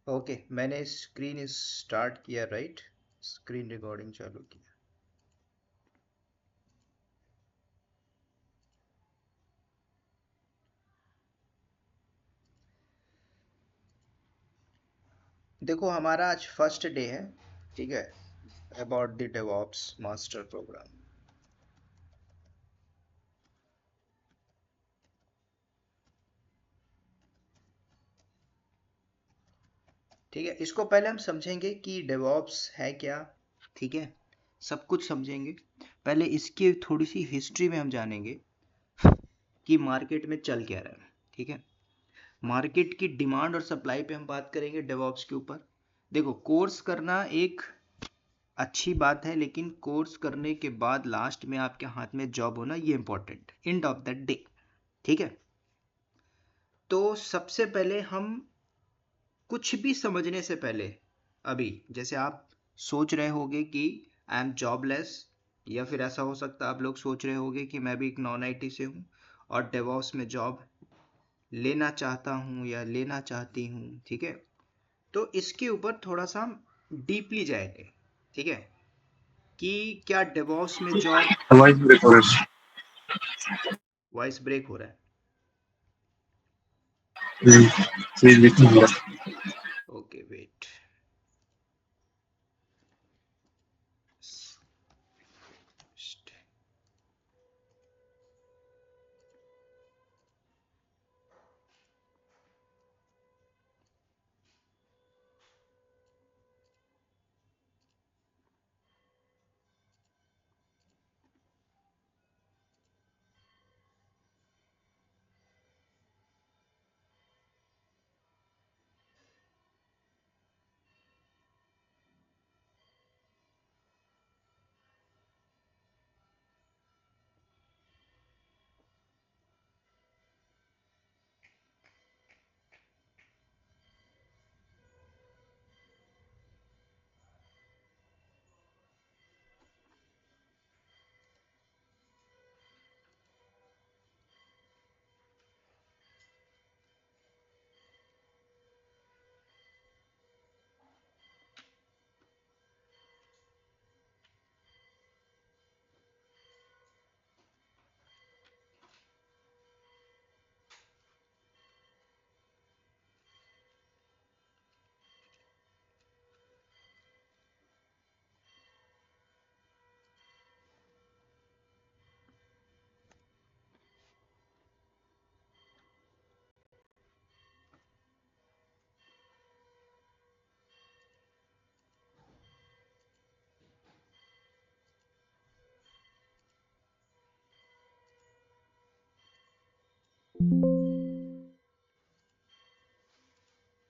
Okay, मैंने screen start किया, right? Screen recording चालू किया। देखो, हमारा आज फर्स्ट डे है, ठीक है, about the DevOps master program. ठीक है, इसको पहले हम समझेंगे कि डेवऑप्स है क्या। ठीक है, सब कुछ समझेंगे। पहले इसकी थोड़ी सी हिस्ट्री में हम जानेंगे कि मार्केट में चल क्या रहा है। ठीक है, मार्केट की डिमांड और सप्लाई पे हम बात करेंगे डेवऑप्स के ऊपर। देखो, कोर्स करना एक अच्छी बात है, लेकिन कोर्स करने के बाद लास्ट में आपके हाथ में जॉब होना ये important, end of the day. ठीक है, तो सबसे पहले हम कुछ भी समझने से पहले, अभी जैसे आप सोच रहे होगे कि आई एम जॉबलेस, या फिर ऐसा हो सकता है आप लोग सोच रहे होगे कि मैं भी एक नॉन आईटी से हूँ और डेवऑप्स में जॉब लेना चाहता हूँ या लेना चाहती हूँ। ठीक है, तो इसके ऊपर थोड़ा सा हम डीपली जाएंगे। ठीक है, कि क्या डेवऑप्स में जॉब। वॉइस ब्रेक हो रहा वॉइस ब्रेक हो रहा है। है। सही देखिए हो रहा है। Okay, wait.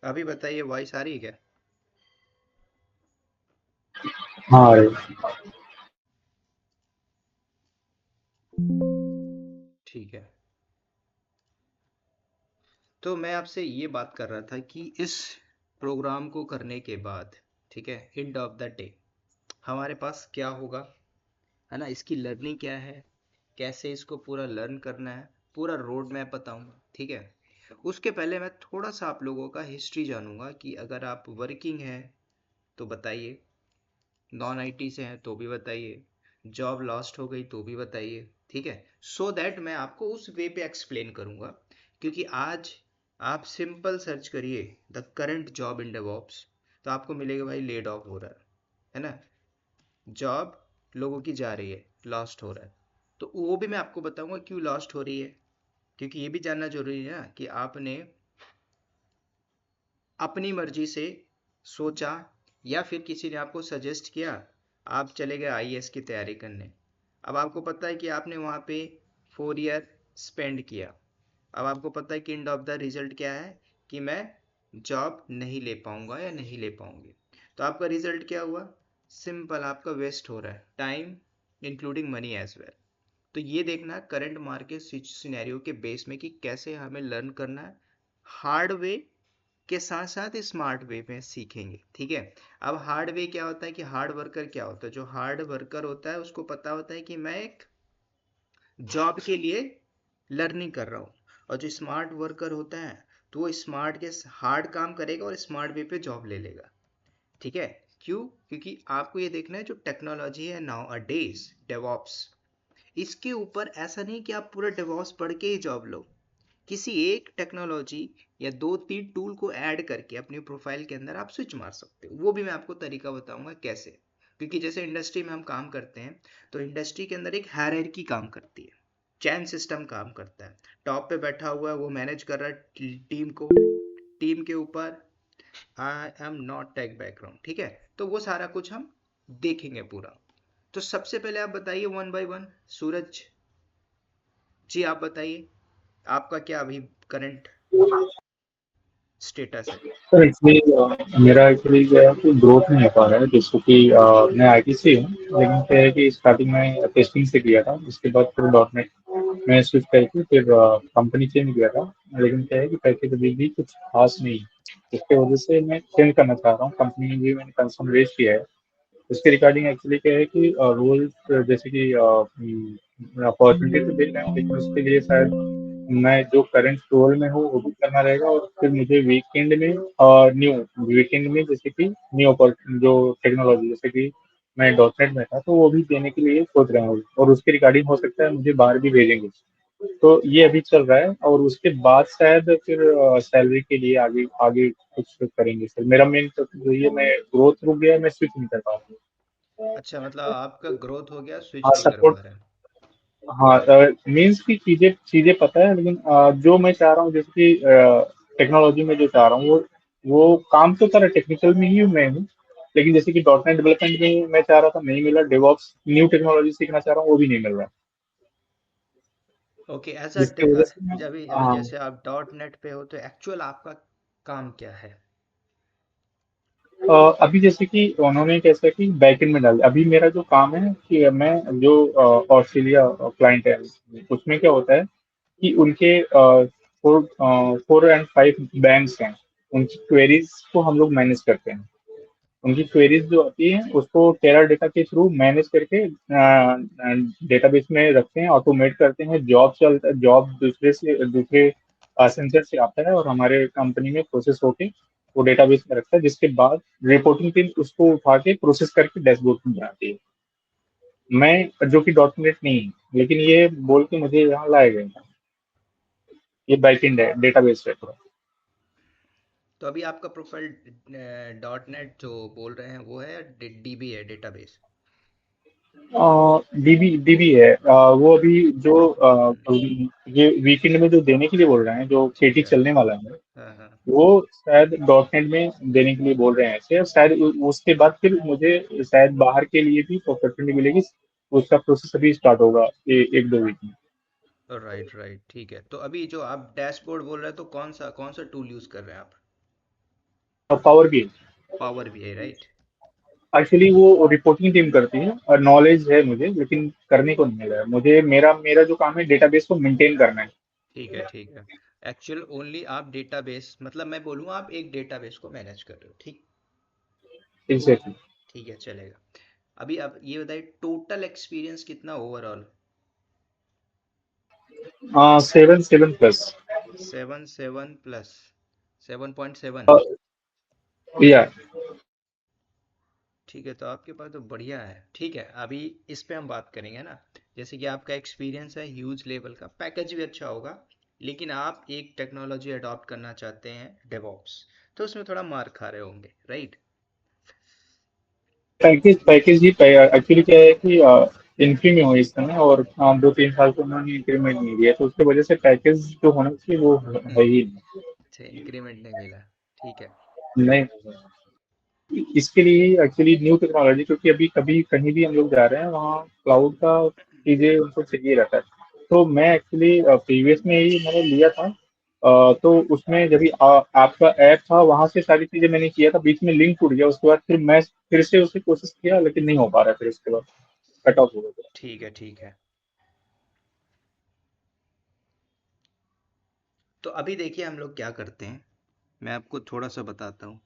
अभी बताइए, वॉइस आ रही है क्या? हाँ ठीक है, तो मैं आपसे ये बात कर रहा था कि इस प्रोग्राम को करने के बाद, ठीक है, एंड ऑफ द डे हमारे पास क्या होगा, है ना? इसकी लर्निंग क्या है, कैसे इसको पूरा लर्न करना है, पूरा रोड मैप बताऊंगा। ठीक है, उसके पहले मैं थोड़ा सा आप लोगों का हिस्ट्री जानूंगा कि अगर आप वर्किंग हैं तो बताइए, नॉन आईटी से हैं तो भी बताइए, जॉब लॉस्ट हो गई तो भी बताइए। ठीक है, सो दैट मैं आपको उस वे पे एक्सप्लेन करूंगा। क्योंकि आज आप सिंपल सर्च करिए the current job in DevOps, तो आपको मिलेगा भाई लेड ऑफ हो रहा है ना, जॉब लोगों की जा रही है, लॉस्ट हो रहा है। तो वो भी मैं आपको बताऊंगा क्यों लॉस्ट हो रही है, क्योंकि ये भी जानना जरूरी है ना कि आपने अपनी मर्जी से सोचा या फिर किसी ने आपको सजेस्ट किया, आप चले गए आईएएस की तैयारी करने। अब आपको पता है कि आपने वहाँ पे 4 ईयर स्पेंड किया। अब आपको पता है कि एंड ऑफ द रिजल्ट क्या है, कि मैं जॉब नहीं ले पाऊंगा या नहीं ले पाऊंगी। तो आपका रिजल्ट क्या हुआ? सिंपल, आपका वेस्ट हो रहा है time, including money as well. तो ये देखना है करंट मार्केट सिनेरियो के बेस में कि कैसे हमें लर्न करना है, हार्ड वे के साथ साथ स्मार्ट वे में सीखेंगे। ठीक है, अब हार्ड वे क्या होता है, कि हार्ड वर्कर क्या होता है, जो हार्ड वर्कर होता है उसको पता होता है कि मैं एक जॉब के लिए लर्निंग कर रहा हूँ। और जो स्मार्ट वर्कर होता है तो वो स्मार्ट के हार्ड काम करेगा और स्मार्ट वे पे जॉब ले लेगा। ठीक है, क्यों? क्योंकि आपको ये देखना है जो टेक्नोलॉजी है नाउ अ डेज डेवॉप्स, इसके ऊपर ऐसा नहीं कि आप पूरा डेवॉप्स पढ़ के ही जॉब लो। किसी एक टेक्नोलॉजी या 2-3 टूल को ऐड करके अपनी प्रोफाइल के अंदर आप स्विच मार सकते हो। वो भी मैं आपको तरीका बताऊंगा कैसे। क्योंकि जैसे इंडस्ट्री में हम काम करते हैं तो इंडस्ट्री के अंदर एक हायरार्की काम करती है, चैन सिस्टम काम करता है। टॉप पे बैठा हुआ है, वो मैनेज कर रहा है टीम को, टीम के ऊपर I am not tech background, ठीक है। तो वो सारा कुछ हम देखेंगे पूरा। तो सबसे पहले आप बताइए वन बाय वन। सूरज जी आप बताइए, आपका क्या अभी करंट स्टेटस है? सर एक्चुअली मेरा एक्चुअली क्या है कि ग्रोथ नहीं हो पा रहा है, जैसे कि मैं आईटी से हूँ, लेकिन क्या है कि स्टार्टिंग में टेस्टिंग से किया था, उसके बाद फिर डॉट नेट में स्विच करके फिर कंपनी चेंज किया था। लेकिन क्या है कि पैकेज अभी भी कुछ खास नहीं है, इसके वजह से मैं चेंज करना चाह रहा हूँ। कंपनी में भी मैंने कंसर्न रेज किया है। उसके रिगार्डिंग एक्चुअली क्या है कि रोल जैसे कि अपॉर्चुनिटी तो देख रहे हैं, लेकिन उसके लिए शायद मैं जो करंट रोल में हूँ वो भी करना रहेगा, और फिर मुझे वीकेंड में न्यू वीकेंड में जैसे कि न्यू जो टेक्नोलॉजी, जैसे कि मैं डॉट नेट में था तो वो भी देने के लिए सोच रहा हूँ, और उसके रिगार्डिंग हो सकता है मुझे बाहर भी भेजेंगे। तो ये अभी चल रहा है, और उसके बाद शायद फिर सैलरी के लिए आगे आगे कुछ करेंगे। सर मेरा मेन तो ये, मैं ग्रोथ रुक गया, मैं स्विच नहीं कर पाऊंगा। अच्छा, मतलब आपका ग्रोथ हो गया, स्विच हाँ नहीं कर सपोर्ट। पा रहे हैं। हाँ मीन्स की चीजें चीजें पता है, लेकिन जो मैं चाह रहा हूँ जैसे कि टेक्नोलॉजी में जो चाह रहा हूँ वो काम तो सारा टेक्निकल में ही मैं हूँ, लेकिन जैसे कि डॉट नेट डेवलपमेंट में मैं चाह रहा था, नहीं मिला। डेवऑप्स न्यू टेक्नोलॉजी सीखना चाह रहा हूँ, वो भी नहीं मिल रहा, ओके, एज जिसकी वजह अ से मैं जब अभी जैसे आप डॉट नेट पे हो तो एक्चुअल आपका काम क्या है? अभी जैसे कि उन्होंने कैसा कि बैकएंड में डाल दिया। अभी मेरा जो काम है कि मैं जो ऑस्ट्रेलिया क्लाइंट है, उसमें क्या होता है कि उनके 4 और 5 बैंक्स हैं, उनकी क्वेरीज को हम लोग मैनेज करते हैं। उनकी क्वेरीज जो आती है उसको टेरा डेटा के थ्रू मैनेज करके डेटाबेस में रखते हैं, ऑटोमेट करते हैं। जॉब चलता है, जॉब दूसरे सेंसर से आता है और हमारे कंपनी में प्रोसेस होके वो डेटाबेस में रखता है, जिसके बाद रिपोर्टिंग टीम उसको उठा के प्रोसेस करके डैशबोर्ड में बनाती है। मैं जो कि डॉट नेट नहीं है, लेकिन ये बोल के मुझे यहाँ लाया गया था। ये बैकएंड है, डेटाबेस है पूरा। तो अभी आपका प्रोफाइल डॉट नेट जो बोल रहे हैं वो है या डीबी है, डेटाबेस? डीबी डीबी है। वो अभी जो ये वीकेंड में जो देने के लिए बोल रहे हैं, जो ठीक केटी है। चलने वाला है, हाँ हाँ। वो शायद डॉट नेट में देने के लिए बोल रहे हैं ऐसे। शायद उसके बाद फिर मुझे शायद बाहर के लिए भी अपॉर्चुनिटी मिलेगी। उसका प्रोसेस अभी स्टार्ट होगा 1-2 वीक में। राइट राइट, ठीक है। तो अभी जो आप डैशबोर्ड बोल रहे हैं तो कौन सा टूल यूज कर रहे हैं आप? और पावर भी पावर बीआई, राइट? एक्चुअली वो रिपोर्टिंग टीम करती है, और नॉलेज है मुझे, लेकिन करने को नहीं मिल रहा है मुझे। मेरा मेरा जो काम है डेटाबेस को मेंटेन करना है। ठीक है ठीक है। एक्चुअल ओनली आप डेटाबेस, मतलब मैं बोलूँगा आप एक डेटाबेस को मैनेज कर रहे हो, ठीक? एग्जैक्टली। ठीक है, चलेगा। अभी आप ये बताइए टोटल एक्सपीरियंस कितना ओवरऑल? 7 7+। 7 7 प्लस 7.7। या ठीक है, तो आपके पास तो बढ़िया है। ठीक है, अभी इस पे हम बात करेंगे ना। जैसे कि आपका एक्सपीरियंस है ह्यूज लेवल का, पैकेज भी अच्छा होगा, लेकिन आप एक टेक्नोलॉजी अडॉप्ट करना चाहते हैं डेवॉप्स, तो उसमें थोड़ा मार खा रहे होंगे, राइट? पैकेज पैकेज ही एक्चुअली क्या है कि इन्फी में हुई इस समय, और 2-3 साल को उन्होंने इंक्रीमेंट नहीं दिया, तो उसकी वजह से पैकेज जो होना चाहिए वो है ही अच्छा, इंक्रीमेंट नहीं मिला। ठीक है। नहीं। इसके लिए एक्चुअली न्यू टेक्नोलॉजी, क्योंकि अभी कभी कहीं भी हम लोग जा रहे हैं वहाँ क्लाउड का चीजें उनको चाहिए रहता है। तो मैं एक्चुअली प्रीवियस में ही मैंने लिया था। तो उसमें जब भी आपका ऐप था, वहां से सारी चीजें मैंने किया था, बीच में लिंक टूट गया। उसके बाद फिर मैं फिर से उसे कोशिश किया, लेकिन नहीं हो पा रहा, फिर उसके बाद कट ऑफ हो गया। ठीक है ठीक है। तो अभी देखिए हम लोग क्या करते हैं, मैं आपको थोड़ा सा बताता हूँ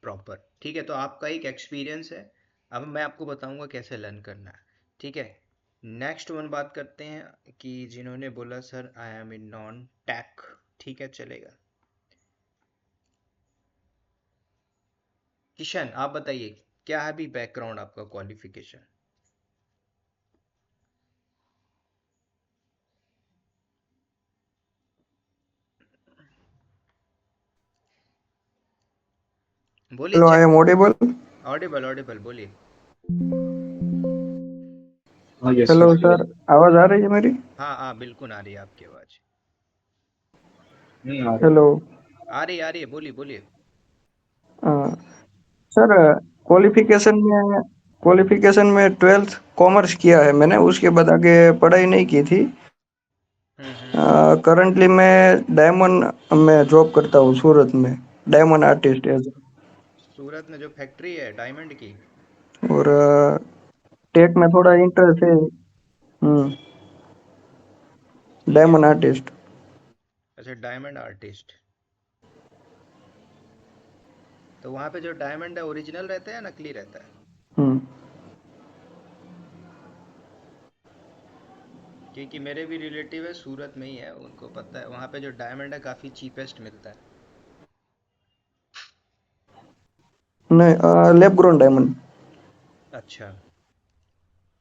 प्रॉपर। ठीक है, तो आपका एक एक्सपीरियंस है, अब मैं आपको बताऊंगा कैसे लर्न करना है। ठीक है। नेक्स्ट वन बात करते हैं कि जिन्होंने बोला sir I am in non tech. ठीक है, चलेगा। किशन आप बताइए, क्या है भी बैकग्राउंड आपका, क्वालिफिकेशन? बोलिए, Hello, I check. am audible. Audible audible, बोलिए। हाँ, yes hello yes yes. Sir, आवाज आ रही है मेरी? हाँ हाँ, बिल्कुल आ रही है आपकी आवाज। आ रही हेलो। आ रही है, बोलिए बोलिए। हाँ, सर, क्वालिफिकेशन में 12th कॉमर्स किया है मैंने, उसके बाद आगे पढ़ाई नहीं की थी। हम्म। करंटली मैं डायमंड में जॉब करता हूँ सूरत में, डायमंड आर्टिस्ट एज। सूरत में जो फैक्ट्री है डायमंड की? और टेक में थोड़ा इंटरेस्ट है। ठीक है। Diamond artist. अच्छा, डायमंड आर्टिस्ट। तो वहाँ पे जो डायमंड है ओरिजिनल रहता है या नकली रहता है? हम्म। क्योंकि मेरे भी रिलेटिव है सूरत में ही है, उनको पता है वहाँ पे जो डायमंड है काफ़ी चीपेस्ट मिलता है। नहीं, लैब ग्रोन डायमंड। अच्छा,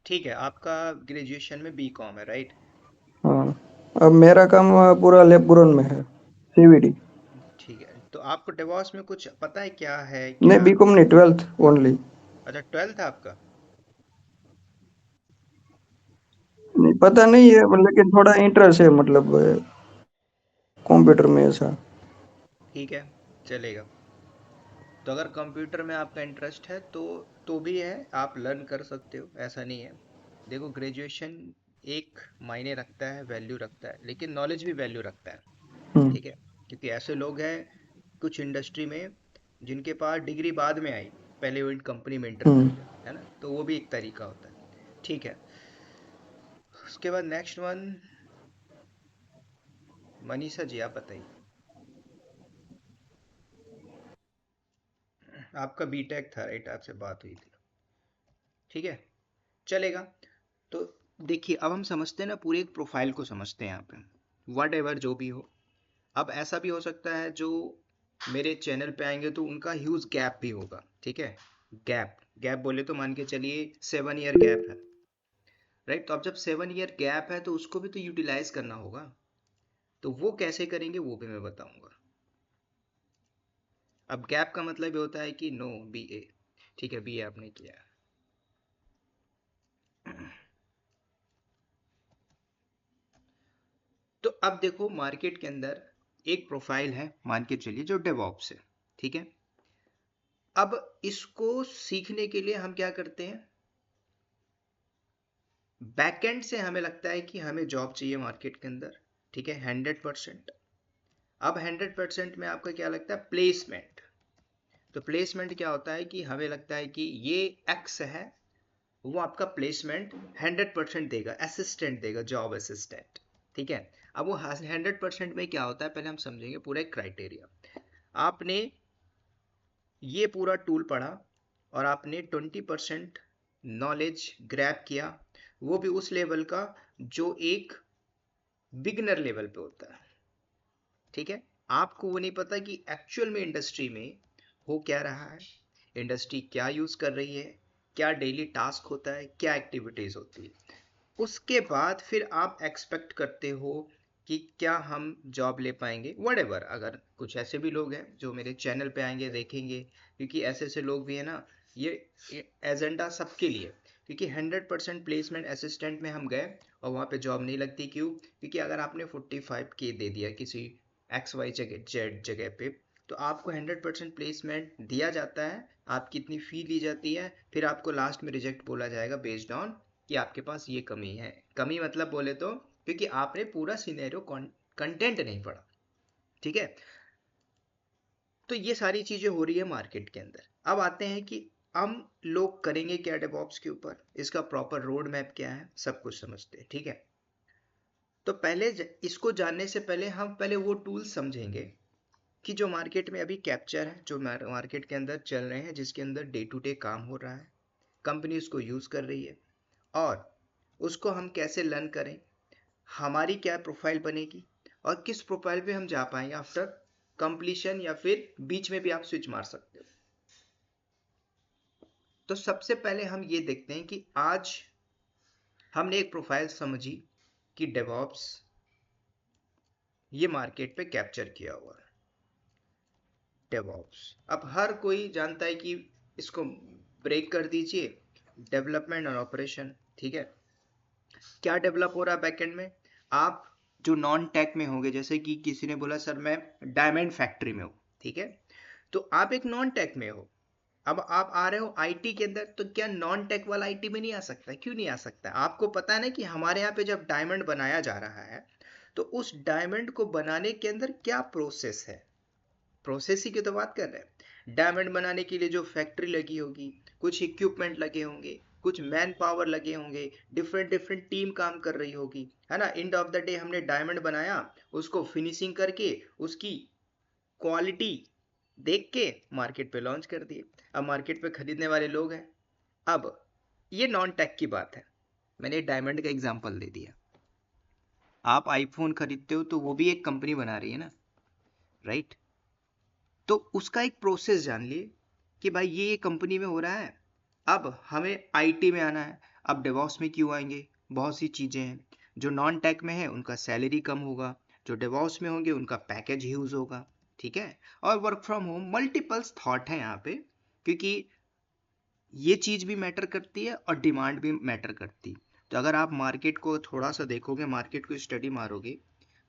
ठीक है। आपका ग्रेजुएशन में बीकॉम है, राइट? हाँ, अब मेरा काम पूरा लैब ग्रोन में है, सीवीडी। ठीक है, तो आपको डेवॉप्स में कुछ पता है क्या है नहीं, क्या? बीकॉम नहीं, 12th ओनली। अच्छा, 12th है आपका। नहीं, पता नहीं है, लेकिन थोड़ा इंटरेस्ट है, मतलब कंप्यूटर में ऐसा। ठीक है, चलेगा। तो अगर कंप्यूटर में आपका इंटरेस्ट है तो भी है, आप लर्न कर सकते हो, ऐसा नहीं है। देखो, ग्रेजुएशन एक मायने रखता है, वैल्यू रखता है, लेकिन नॉलेज भी वैल्यू रखता है। हम्म। ठीक है, क्योंकि ऐसे लोग हैं कुछ इंडस्ट्री में जिनके पास डिग्री बाद में आई, पहले वो कंपनी में इंटर कर हम्म। गए, है ना? तो वो भी एक तरीका होता है। ठीक है, उसके बाद नेक्स्ट वन, मनीषा जी आप बताइए। आपका बीटेक था, राइट? आपसे बात हुई थी। ठीक है, चलेगा। तो देखिए, अब हम समझते हैं ना, पूरे एक प्रोफाइल को समझते हैं यहाँ पे। वट एवर जो भी हो, अब ऐसा भी हो सकता है जो मेरे चैनल पे आएंगे तो उनका ह्यूज गैप भी होगा। ठीक है, गैप गैप बोले तो मान के चलिए 7 ईयर गैप है, राइट? तो अब जब 7 ईयर गैप है तो उसको भी तो यूटिलाइज करना होगा। तो वो कैसे करेंगे वो भी मैं बताऊंगा। अब गैप का मतलब ये होता है कि नो बीए, ठीक है, बीए आपने किया है। तो अब देखो, मार्केट के अंदर एक प्रोफाइल है, मान के चलिए, जो डेवॉप्स है। ठीक है, अब इसको सीखने के लिए हम क्या करते हैं, बैकएंड से हमें लगता है कि हमें जॉब चाहिए मार्केट के अंदर। ठीक है, 100%। अब 100% में आपका क्या लगता है, प्लेसमेंट। तो प्लेसमेंट क्या होता है कि हमें लगता है कि ये एक्स है, वो आपका प्लेसमेंट 100% देगा, असिस्टेंट देगा, जॉब असिस्टेंट। ठीक है, अब वो 100% में क्या होता है, पहले हम समझेंगे पूरा एक क्राइटेरिया। आपने ये पूरा टूल पढ़ा और आपने 20% नॉलेज ग्रैब किया, वो भी उस लेवल का जो एक बिगनर लेवल पे होता है। ठीक है, आपको वो नहीं पता कि एक्चुअल में इंडस्ट्री में हो क्या रहा है, इंडस्ट्री क्या यूज कर रही है, क्या डेली टास्क होता है, क्या एक्टिविटीज होती है। उसके बाद फिर आप एक्सपेक्ट करते हो कि क्या हम जॉब ले पाएंगे, वट। अगर कुछ ऐसे भी लोग हैं जो मेरे चैनल पे आएंगे, देखेंगे, क्योंकि ऐसे ऐसे लोग भी है ना, ये एजेंडा सबके लिए। क्योंकि 100% प्लेसमेंट असिस्टेंट में हम गए और वहाँ पे जॉब नहीं लगती, क्यों? क्योंकि अगर आपने 45K दे दिया किसी एक्स वाई जगह जेड जगह पे, तो आपको 100% प्लेसमेंट दिया जाता है, आपकी इतनी फी ली जाती है, फिर आपको लास्ट में रिजेक्ट बोला जाएगा बेस्ड ऑन कि आपके पास ये कमी है। कमी मतलब बोले तो क्योंकि आपने पूरा सिनेरियो कंटेंट नहीं पढ़ा। ठीक है, तो ये सारी चीजें हो रही है मार्केट के अंदर। अब आते हैं कि हम लोग करेंगे क्या डेवऑप्स के ऊपर, इसका प्रॉपर रोड मैप क्या है, सब कुछ समझते हैं। ठीक है, तो पहले इसको जानने से पहले हम पहले वो टूल समझेंगे कि जो मार्केट में अभी कैप्चर है, जो मार्केट के अंदर चल रहे हैं, जिसके अंदर डे टू डे काम हो रहा है, कंपनी उसको यूज कर रही है, और उसको हम कैसे लर्न करें, हमारी क्या प्रोफाइल बनेगी, और किस प्रोफाइल पे हम जा पाएंगे आफ्टर कंप्लीशन, या फिर बीच में भी आप स्विच मार सकते हो। तो सबसे पहले हम ये देखते हैं कि आज हमने एक प्रोफाइल समझी कि डेवॉप्स ये मार्केट पे कैप्चर किया हुआ है। डेवॉप्स अब हर कोई जानता है कि इसको ब्रेक कर दीजिए, डेवलपमेंट और ऑपरेशन। ठीक है, क्या डेवलप हो रहा है बैकएंड में? आप जो नॉन टेक में होंगे, जैसे कि किसी ने बोला सर मैं डायमंड फैक्ट्री में हूँ, ठीक है, तो आप एक नॉन टेक में हो। अब आप आ रहे हो आईटी के अंदर, तो क्या नॉन टेक वाला आईटी में नहीं आ सकता? क्यों नहीं आ सकता? आपको पता है ना कि हमारे यहाँ पे जब डायमंड बनाया जा रहा है तो उस डायमंड को बनाने के अंदर क्या प्रोसेस है, प्रोसेस ही की तो बात कर रहे हैं। डायमंड बनाने के लिए जो फैक्ट्री लगी होगी, कुछ इक्विपमेंट लगे होंगे, कुछ मैन पावर लगे होंगे, डिफरेंट डिफरेंट टीम काम कर रही होगी, है ना। एंड ऑफ द डे हमने डायमंड बनाया, उसको फिनिशिंग करके उसकी क्वालिटी देख के मार्केट पे लॉन्च कर दिए। अब मार्केट पे खरीदने वाले लोग हैं। अब ये नॉन टेक की बात है, मैंने डायमंड का एग्जांपल दे दिया। आप आईफोन खरीदते हो तो वो भी एक कंपनी बना रही है ना, राइट? तो उसका एक प्रोसेस जान लिए कि भाई ये कंपनी में हो रहा है। अब हमें आईटी में आना है। अब डेवॉप्स में क्यों आएंगे? बहुत सी चीज़ें हैं। जो नॉन टेक में है उनका सैलरी कम होगा, जो डेवॉप्स में होंगे उनका पैकेज ह्यूज होगा, ठीक है। और work from home, multiples thought है यहाँ पे, क्योंकि ये चीज़ भी मैटर करती है और डिमांड भी मैटर करती। तो अगर आप मार्केट को थोड़ा सा देखोगे, मार्केट को स्टडी मारोगे,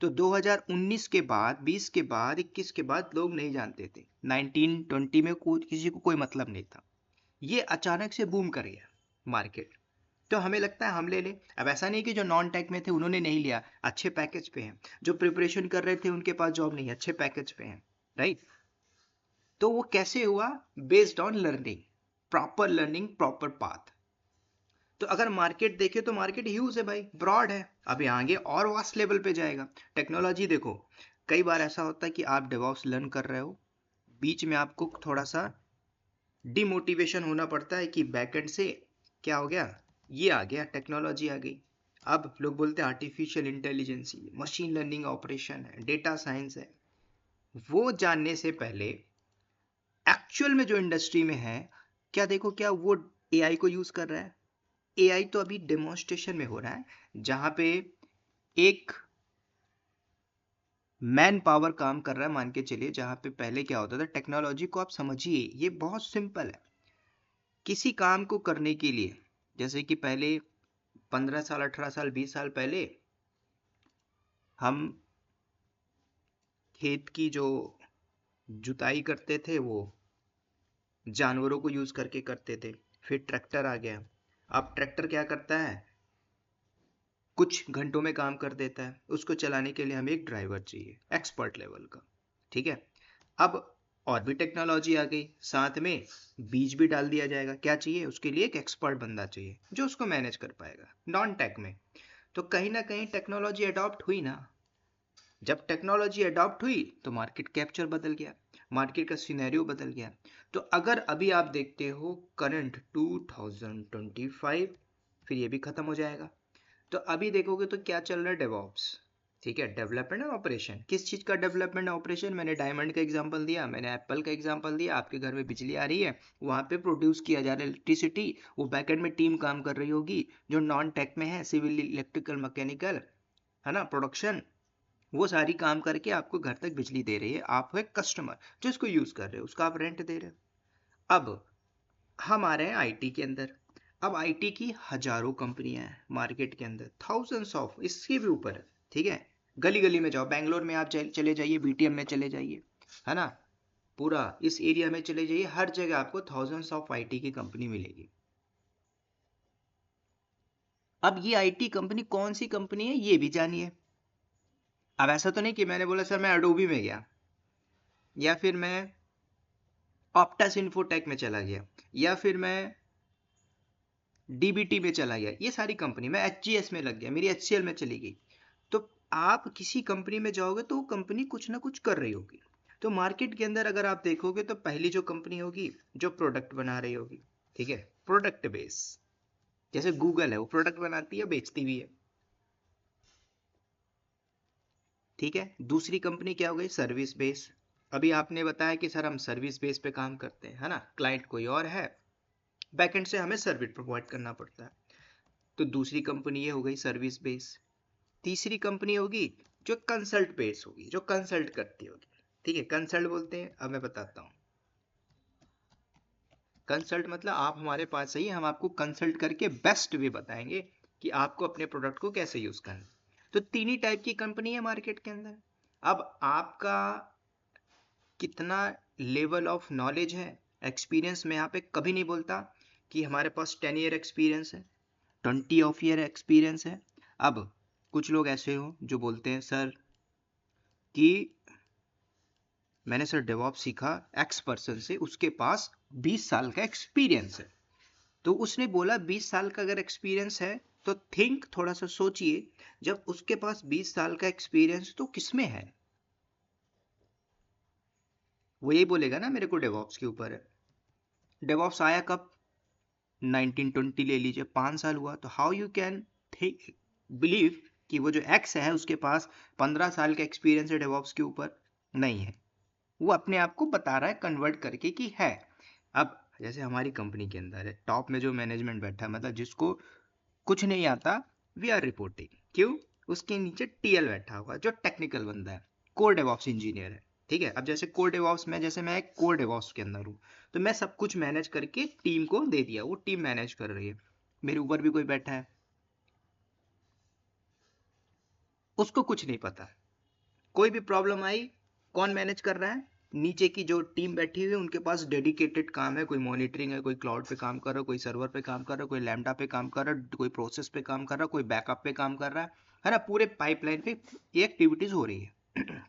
तो 2019 के बाद, 20 के बाद, 21 के बाद लोग नहीं जानते थे। 1920 में किसी को कोई मतलब नहीं था। ये अचानक से बूम कर गया मार्केट, तो हमें लगता है हम ले लें। अब ऐसा नहीं कि जो नॉन टेक में थे उन्होंने नहीं लिया, अच्छे पैकेज पे हैं। जो प्रिपरेशन कर रहे थे उनके पास जॉब नहीं है, अच्छे पैकेज पे हैं, राइट। तो वो कैसे हुआ? Based on learning, proper learning, proper path. तो अगर मार्केट देखे तो मार्केट ह्यूज है भाई, ब्रॉड है। अभी आगे और वास्ट लेवल पे जाएगा। टेक्नोलॉजी देखो, कई बार ऐसा होता है कि आप डेवऑप्स लर्न कर रहे हो, बीच में आपको थोड़ा सा डिमोटिवेशन होना पड़ता है कि बैकएंड से क्या हो गया, ये आ गया, टेक्नोलॉजी आ गई। अब लोग बोलते हैं artificial intelligence, machine learning operation है, डेटा साइंस है। वो जानने से पहले एक्चुअल में जो इंडस्ट्री में है, क्या देखो, क्या वो एआई को यूज कर रहा है? एआई तो अभी डेमोन्स्ट्रेशन में हो रहा है, जहां पे एक मैन पावर काम कर रहा है, मान के चलिए। जहां पे पहले क्या होता था, टेक्नोलॉजी को आप समझिए, ये बहुत सिंपल है। किसी काम को करने के लिए, जैसे कि पहले 15 साल, 18 साल, 20 साल पहले हम खेत की जो जुताई करते थे वो जानवरों को यूज करके करते थे। फिर ट्रैक्टर आ गया। अब ट्रैक्टर क्या करता है, कुछ घंटों में काम कर देता है। उसको चलाने के लिए हमें एक ड्राइवर चाहिए, एक्सपर्ट लेवल का, ठीक है। अब और भी टेक्नोलॉजी आ गई, साथ में बीज भी डाल दिया जाएगा। क्या चाहिए उसके लिए? एक एक्सपर्ट बंदा चाहिए जो उसको मैनेज कर पाएगा, नॉन टेक में। तो कहीं ना कहीं टेक्नोलॉजी अडॉप्ट हुई ना। जब टेक्नोलॉजी अडॉप्ट हुई तो मार्केट कैप्चर बदल गया, मार्केट का सिनेरियो बदल गया। तो अगर अभी आप देखते हो करंट 2025, फिर ये भी खत्म हो जाएगा। तो अभी देखोगे तो क्या चल रहा है, डेवऑप्स, ठीक है। डेवलपमेंट और ऑपरेशन, किस चीज़ का डेवलपमेंट और ऑपरेशन? मैंने डायमंड का एग्जांपल दिया, मैंने एप्पल का एग्जांपल दिया। आपके घर में बिजली आ रही है, वहाँ पे प्रोड्यूस किया जा रहा है इलेक्ट्रिसिटी, वो बैकएंड में टीम काम कर रही होगी जो नॉन टेक में है, सिविल, इलेक्ट्रिकल, मैकेनिकल, है ना, प्रोडक्शन। वो सारी काम करके आपको घर तक बिजली दे रही है। आप हो एक कस्टमर जो इसको यूज कर रहे हो, उसका आप रेंट दे रहे हो। अब हम आ रहे हैं आईटी के अंदर। अब आईटी की हजारों कंपनियां हैं मार्केट के अंदर, थाउजेंड्स ऑफ, इसके भी ऊपर है, ठीक है। गली गली में जाओ, बैंगलोर में आप चले जाइए, बीटीएम में चले जाइए, है ना, पूरा इस एरिया में चले जाइए, हर जगह आपको थाउजेंड्स ऑफ आईटी की कंपनी मिलेगी। अब ये आईटी कंपनी कौन सी कंपनी है ये भी जानिए। अब ऐसा तो नहीं कि मैंने बोला सर मैं अडोबी में गया, या फिर मैं ऑप्टस इन्फोटेक में चला गया, या फिर मैं डीबीटी में चला गया। ये सारी कंपनी, मैं एचजीएस में लग गया, मेरी एचसीएल में चली गई। तो आप किसी कंपनी में जाओगे तो वो कंपनी कुछ ना कुछ कर रही होगी। तो मार्केट के अंदर अगर आप देखोगे तो पहली जो कंपनी होगी जो प्रोडक्ट बना रही होगी, ठीक है, प्रोडक्ट बेस। जैसे गूगल है, वो प्रोडक्ट बनाती है, बेचती भी है, ठीक है। दूसरी कंपनी क्या हो गई, सर्विस बेस। अभी आपने बताया कि सर हम सर्विस बेस पे काम करते हैं, है ना, क्लाइंट कोई और है, बैकएंड से हमें सर्विस प्रोवाइड करना पड़ता है। तो दूसरी कंपनी ये हो गई सर्विस बेस। तीसरी कंपनी होगी जो कंसल्ट बेस होगी, जो कंसल्ट करती होगी। ठीक है, कंसल्ट बोलते हैं, अब मैं बताता हूँ। कंसल्ट मतलब आप हमारे पास आइए, हम आपको कंसल्ट करके बेस्ट वे बताएंगे कि आपको अपने प्रोडक्ट को कैसे यूज करना है। तो तीन ही टाइप की कंपनी है मार्केट के अंदर। अब आपका कितना लेवल ऑफ नॉलेज है, एक्सपीरियंस, मैं यहाँ पे कभी नहीं बोलता कि हमारे पास 10 ईयर एक्सपीरियंस है, 20 ऑफ ईयर एक्सपीरियंस है। अब कुछ लोग ऐसे हो जो बोलते हैं सर कि मैंने सर डेवऑप्स सीखा एक्स पर्सन से, उसके पास 20 साल का एक्सपीरियंस है। तो उसने बोला 20 साल का अगर एक्सपीरियंस है तो थिंक, थोड़ा सा सोचिए, जब उसके पास 20 साल का एक्सपीरियंस तो किसमें है? वो यही बोलेगा ना मेरे को डेवऑप्स के ऊपर है। डेवऑप्स आया कब? 1920 ले लीजिए, 5 साल हुआ। तो हाउ यू कैन बिलीव कि वो जो एक्स है उसके पास 15 साल का एक्सपीरियंस है डेवऑप्स के ऊपर? नहीं है। वो अपने आप को बता रहा है कन्वर्ट करके कि है। अब जैसे हमारी कंपनी के अंदर है, टॉप में जो मैनेजमेंट बैठा है, मतलब जिसको कुछ नहीं आता, वी आर रिपोर्टिंग। क्यों? उसके नीचे टीएल बैठा हुआ जो टेक्निकल बंदा है, कोर डेवऑप्स इंजीनियर है। ठीक है, अब जैसे कोर डेवऑप्स में, जैसे मैं एक कोर डेवऑप्स के अंदर हूँ, तो मैं सब कुछ मैनेज करके टीम को दे दिया, वो टीम मैनेज कर रही है। मेरे ऊपर भी कोई बैठा है, उसको कुछ नहीं पता, कोई भी प्रॉब्लम आई, कौन मैनेज कर रहा है? नीचे की जो टीम बैठी हुई है, उनके पास डेडिकेटेड काम है, कोई मॉनिटरिंग है, कोई क्लाउड पे काम कर रहा है, कोई सर्वर पे काम कर रहा है, कोई लैम्डा पे काम कर रहा है, कोई प्रोसेस पे काम कर रहा है, कोई बैकअप पे काम कर रहा है ना, पूरे पाइपलाइन पे ये एक्टिविटीज हो रही है।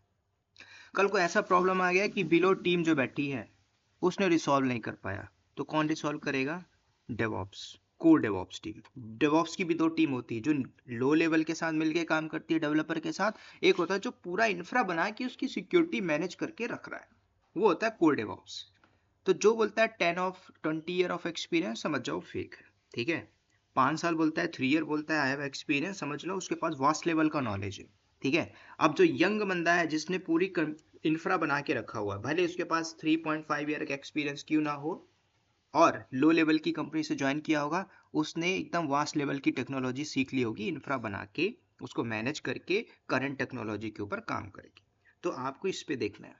कल को ऐसा प्रॉब्लम आ गया कि बिलो टीम जो बैठी है उसने रिसॉल्व नहीं कर पाया, तो कौन रिसॉल्व करेगा? DevOps, core DevOps team. DevOps की भी दो टीम होती है, जो लो लेवल के साथ मिलकर काम करती है डेवलपर के साथ। एक होता है जो पूरा इंफ्रा बना के उसकी सिक्योरिटी मैनेज करके रख रहा है, वो होता है कोर डेवऑप्स। तो जो बोलता है 20 ईयर ऑफ एक्सपीरियंस, समझ जाओ फेक है। ठीक है, 5 साल बोलता है, 3 ईयर बोलता है आई हैव एक्सपीरियंस, समझ लो उसके पास वास्ट लेवल का नॉलेज है। ठीक है, अब जो यंग बंदा है जिसने पूरी इंफ्रा बना के रखा हुआ है, भले उसके पास 3.5 ईयर का एक्सपीरियंस क्यों ना हो, और लो लेवल की कंपनी से ज्वाइन किया होगा, उसने एकदम वास्ट लेवल की टेक्नोलॉजी सीख ली होगी, इंफ्रा बना के उसको मैनेज करके करंट टेक्नोलॉजी के ऊपर काम करेगी। तो आपको इस पे देखना है।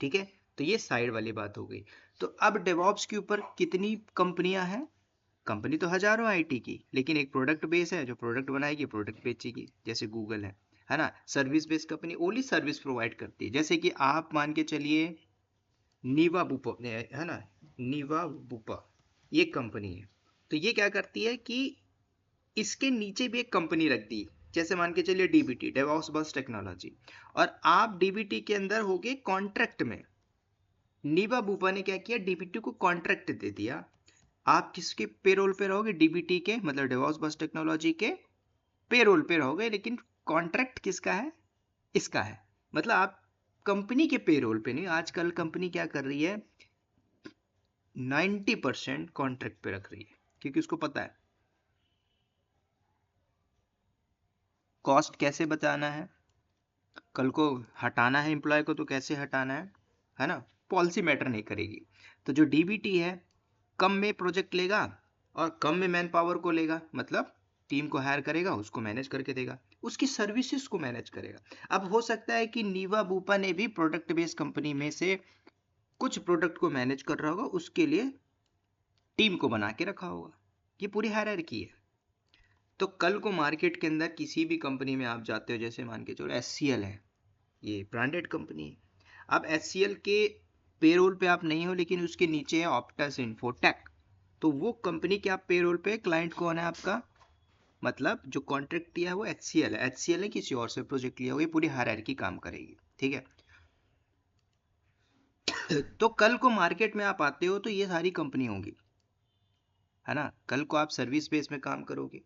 ठीक है, तो ये साइड वाली बात हो गई। तो अब डेवॉप्स के ऊपर कितनी कंपनियां हैं? कंपनी तो हजारों आईटी की, लेकिन एक प्रोडक्ट बेस है जो प्रोडक्ट बनाएगी, प्रोडक्ट बेचेगी, जैसे गूगल है ना। Service based company only service provide करती है, जैसे कि आप मान के चलिए नीवा बुपा है ना, नीवा बुपा, ये कंपनी है। तो ये क्या करती है कि इसके नीचे भी एक कंपनी रख दी, जैसे मान के चलिए डीबीटी, डेवॉप्स बस टेक्नोलॉजी, और आप डीबीटी के अंदर होगे कॉन्ट्रैक्ट में। नीवा बुपा ने क्या किया, डीबीटी को कॉन्ट्रैक्ट दे दिया। आप किसके पेरोल पे रहोगे? डीबीटी के, मतलब डेवॉप्स बस टेक्नोलॉजी के पेरोल पे रहोगे, लेकिन कॉन्ट्रैक्ट किसका है? इसका है। मतलब आप कंपनी के पेरोल पे नहीं, आजकल कंपनी क्या कर रही है, 90% कॉन्ट्रैक्ट पे रख रही है, क्योंकि उसको पता है कॉस्ट कैसे बचाना है, कल को हटाना है एम्प्लॉय को तो कैसे हटाना है ना, पॉलिसी मैटर नहीं करेगी। तो जो डीबीटी है कम में प्रोजेक्ट लेगा और कम में मैन पावर को लेगा, मतलब टीम को हायर करेगा, उसको मैनेज करके देगा, उसकी सर्विसेज को मैनेज करेगा। अब हो सकता है कि नीवा बूपा ने भी प्रोडक्ट बेस्ड कंपनी में से कुछ प्रोडक्ट को मैनेज कर रहा होगा, उसके लिए टीम को बना के रखा होगा। ये पूरी हायरार्की है। तो कल को मार्केट के अंदर किसी भी कंपनी में आप जाते हो, जैसे मान के चलो एचसीएल है, ये ब्रांडेड कंपनी है। अब एचसीएल के पेरोल पे आप नहीं हो, लेकिन उसके नीचे है ऑप्टस इन्फोटेक, तो वो कंपनी के आप पेरोल पे, क्लाइंट कौन है आपका? मतलब जो कॉन्ट्रैक्ट दिया है वो एचसीएल है, एचसीएल ने किसी और से प्रोजेक्ट लिया होगा, ये पूरी हायरार्की काम करेगी। ठीक है, तो कल को मार्केट में आप आते हो तो ये सारी कंपनी होंगी, है ना। कल को आप सर्विस बेस में काम करोगे,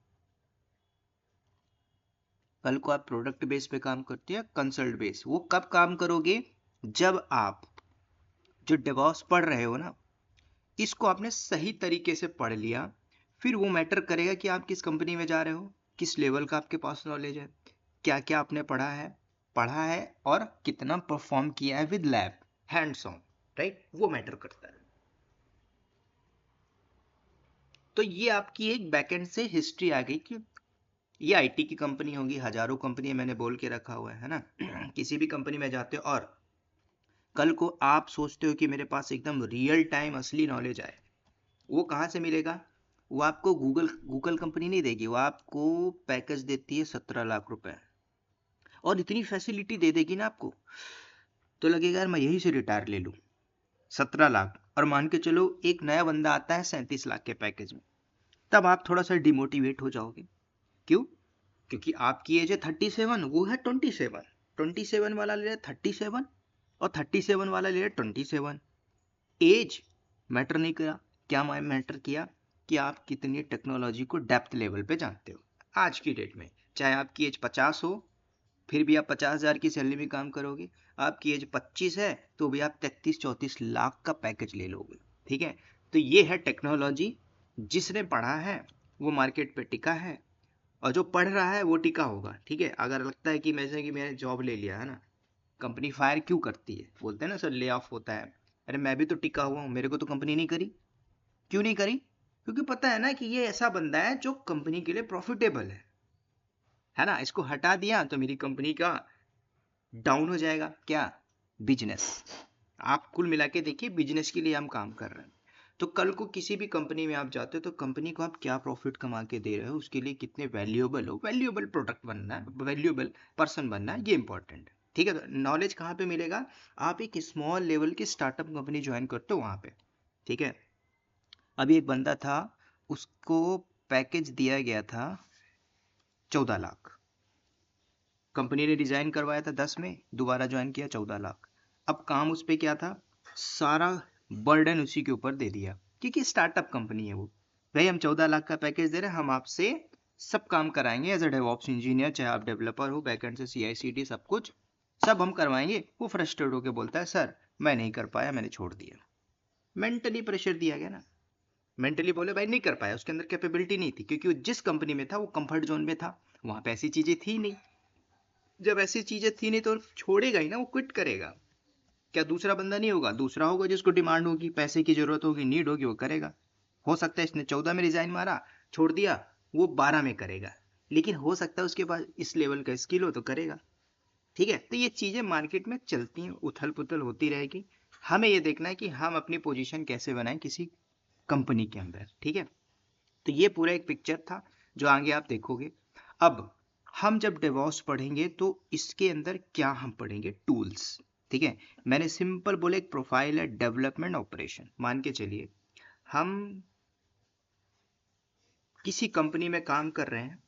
कल को आप प्रोडक्ट बेस पे काम करते हैं, कंसल्ट बेस। वो कब काम करोगे? जब आप जो डेवॉप्स पढ़ रहे हो ना, इसको आपने सही तरीके से पढ़ लिया, फिर वो मैटर करेगा कि आप किस कंपनी में जा रहे हो, किस लेवल का आपके पास नॉलेज है, क्या क्या आपने पढ़ा है और कितना परफॉर्म किया है with lab, hands on, right, वो मैटर करता है। तो ये आपकी एक बैकएंड से हिस्ट्री आ गई कि ये आईटी की कंपनी होगी, हजारों कंपनी मैंने बोल के रखा हुआ है ना। किसी भी कंपनी में जाते हो और कल को आप सोचते हो कि मेरे पास एकदम रियल टाइम असली नॉलेज आए, वो कहाँ से मिलेगा? वो आपको गूगल कंपनी नहीं देगी, वो आपको पैकेज देती है 17 लाख रुपए, और इतनी फैसिलिटी दे देगी ना आपको, तो लगेगा यार मैं यही से रिटायर ले लूं। 17 लाख, और मान के चलो एक नया बंदा आता है 37 लाख के पैकेज में, तब आप थोड़ा सा डिमोटिवेट हो जाओगे। क्यों? क्योंकि आपकी एज है 37, वो है 27। 27 वाला ले रहा है 37, और 37 वाला ले रहा है 27। एज मैटर नहीं किया, क्या मैटर किया? कि आप कितनी टेक्नोलॉजी को डेप्थ लेवल पे जानते हो। आज की डेट में चाहे आपकी एज 50 हो, फिर भी आप 50,000 की सैलरी में काम करोगे। आपकी एज 25 है तो भी आप 33-34 लाख का पैकेज ले लोगे। ठीक है, तो ये है टेक्नोलॉजी। जिसने पढ़ा है वो मार्केट पे टिका है, और जो पढ़ रहा है वो टिका होगा। ठीक है, अगर लगता है कि मैंने जॉब ले लिया है ना, कंपनी फायर क्यों करती है? बोलते हैं ना सर ले ऑफ होता है। अरे मैं भी तो टिका हुआ हूँ, मेरे को तो कंपनी नहीं करी। क्यों नहीं करी? क्योंकि पता है ना कि ये ऐसा बंदा है जो कंपनी के लिए प्रॉफिटेबल है ना। इसको हटा दिया तो मेरी कंपनी का डाउन हो जाएगा। क्या? बिजनेस। आप कुल मिला के देखिए, बिजनेस के लिए हम काम कर रहे हैं। तो कल को किसी भी कंपनी में आप जाते हो तो कंपनी को आप क्या प्रॉफिट कमा के दे रहे हो, उसके लिए कितने वैल्यूएबल हो, वैल्यूएबल प्रोडक्ट बनना है, वैल्यूएबल पर्सन बनना है, ये इंपॉर्टेंट है। ठीक है, तो नॉलेज कहाँ पे मिलेगा? आप एक स्मॉल लेवल की स्टार्टअप कंपनी ज्वाइन करते हो वहां पे। ठीक है, अभी एक बंदा था, उसको पैकेज दिया गया था 14 लाख। कंपनी ने डिजाइन करवाया था 10 में, दोबारा ज्वाइन किया 14 लाख। अब काम उस पे क्या था? सारा बर्डन उसी के ऊपर दे दिया, क्योंकि स्टार्टअप कंपनी है वो। भाई हम 14 लाख का पैकेज दे रहे हैं, हम आपसे सब काम कराएंगे एज अ डेवऑप्स इंजीनियर, चाहे आप डेवलपर हो, बैकएंड से CI/CD सब कुछ सब हम करवाएंगे। वो फ्रस्ट्रेट होकर बोलता है सर मैं नहीं कर पाया, मैंने छोड़ दिया। मेंटली प्रेशर दिया गया ना। मेंटली बोले भाई नहीं कर पाया, उसके अंदर कैपेबिलिटी नहीं थी, क्योंकि वो जिस कंपनी में था वो कंफर्ट जोन में था, वहां पे ऐसी चीजें थी नहीं। जब ऐसी चीजें थी नहीं तो छोड़ेगा ही ना, वो क्विट करेगा। क्या दूसरा बंदा नहीं होगा? दूसरा होगा जिसको डिमांड होगी, पैसे की जरूरत होगी, नीड होगी, वो करेगा। हो सकता है इसने 14 में रिजाइन मारा, छोड़ दिया, वो 12 में करेगा। लेकिन हो सकता है उसके पास इस लेवल का स्किल हो तो करेगा। ठीक है, तो ये चीजें मार्केट में चलती हैं, उथल पुथल होती रहेगी। हमें ये देखना है कि हम अपनी पोजीशन कैसे बनाएं किसी कंपनी के अंदर। ठीक है, तो ये पूरा एक पिक्चर था जो आगे आप देखोगे। अब हम जब डेवॉप्स पढ़ेंगे तो इसके अंदर क्या हम पढ़ेंगे? टूल्स। ठीक है, मैंने सिंपल बोले एक प्रोफाइल है डेवलपमेंट ऑपरेशन। मान के चलिए हम किसी कंपनी में काम कर रहे हैं,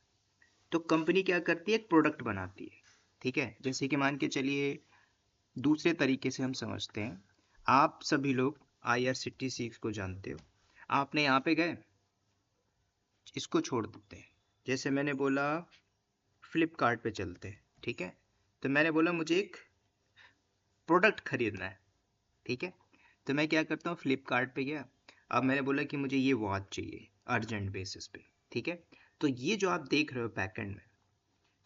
तो कंपनी क्या करती है? एक प्रोडक्ट बनाती है। ठीक है, जैसे कि मान के चलिए दूसरे तरीके से हम समझते हैं। आप सभी लोग IRCTC को जानते हो। आपने यहाँ पे गए, इसको छोड़ देते हैं। जैसे मैंने बोला फ्लिपकार्ट पे चलते हैं। ठीक है, तो मैंने बोला मुझे एक प्रोडक्ट खरीदना है। ठीक है, तो मैं क्या करता हूँ, फ्लिपकार्ट पे गया। अब मैंने बोला कि मुझे ये वॉच चाहिए अर्जेंट बेसिस पे। ठीक है, तो ये जो आप देख रहे हो बैकएंड में,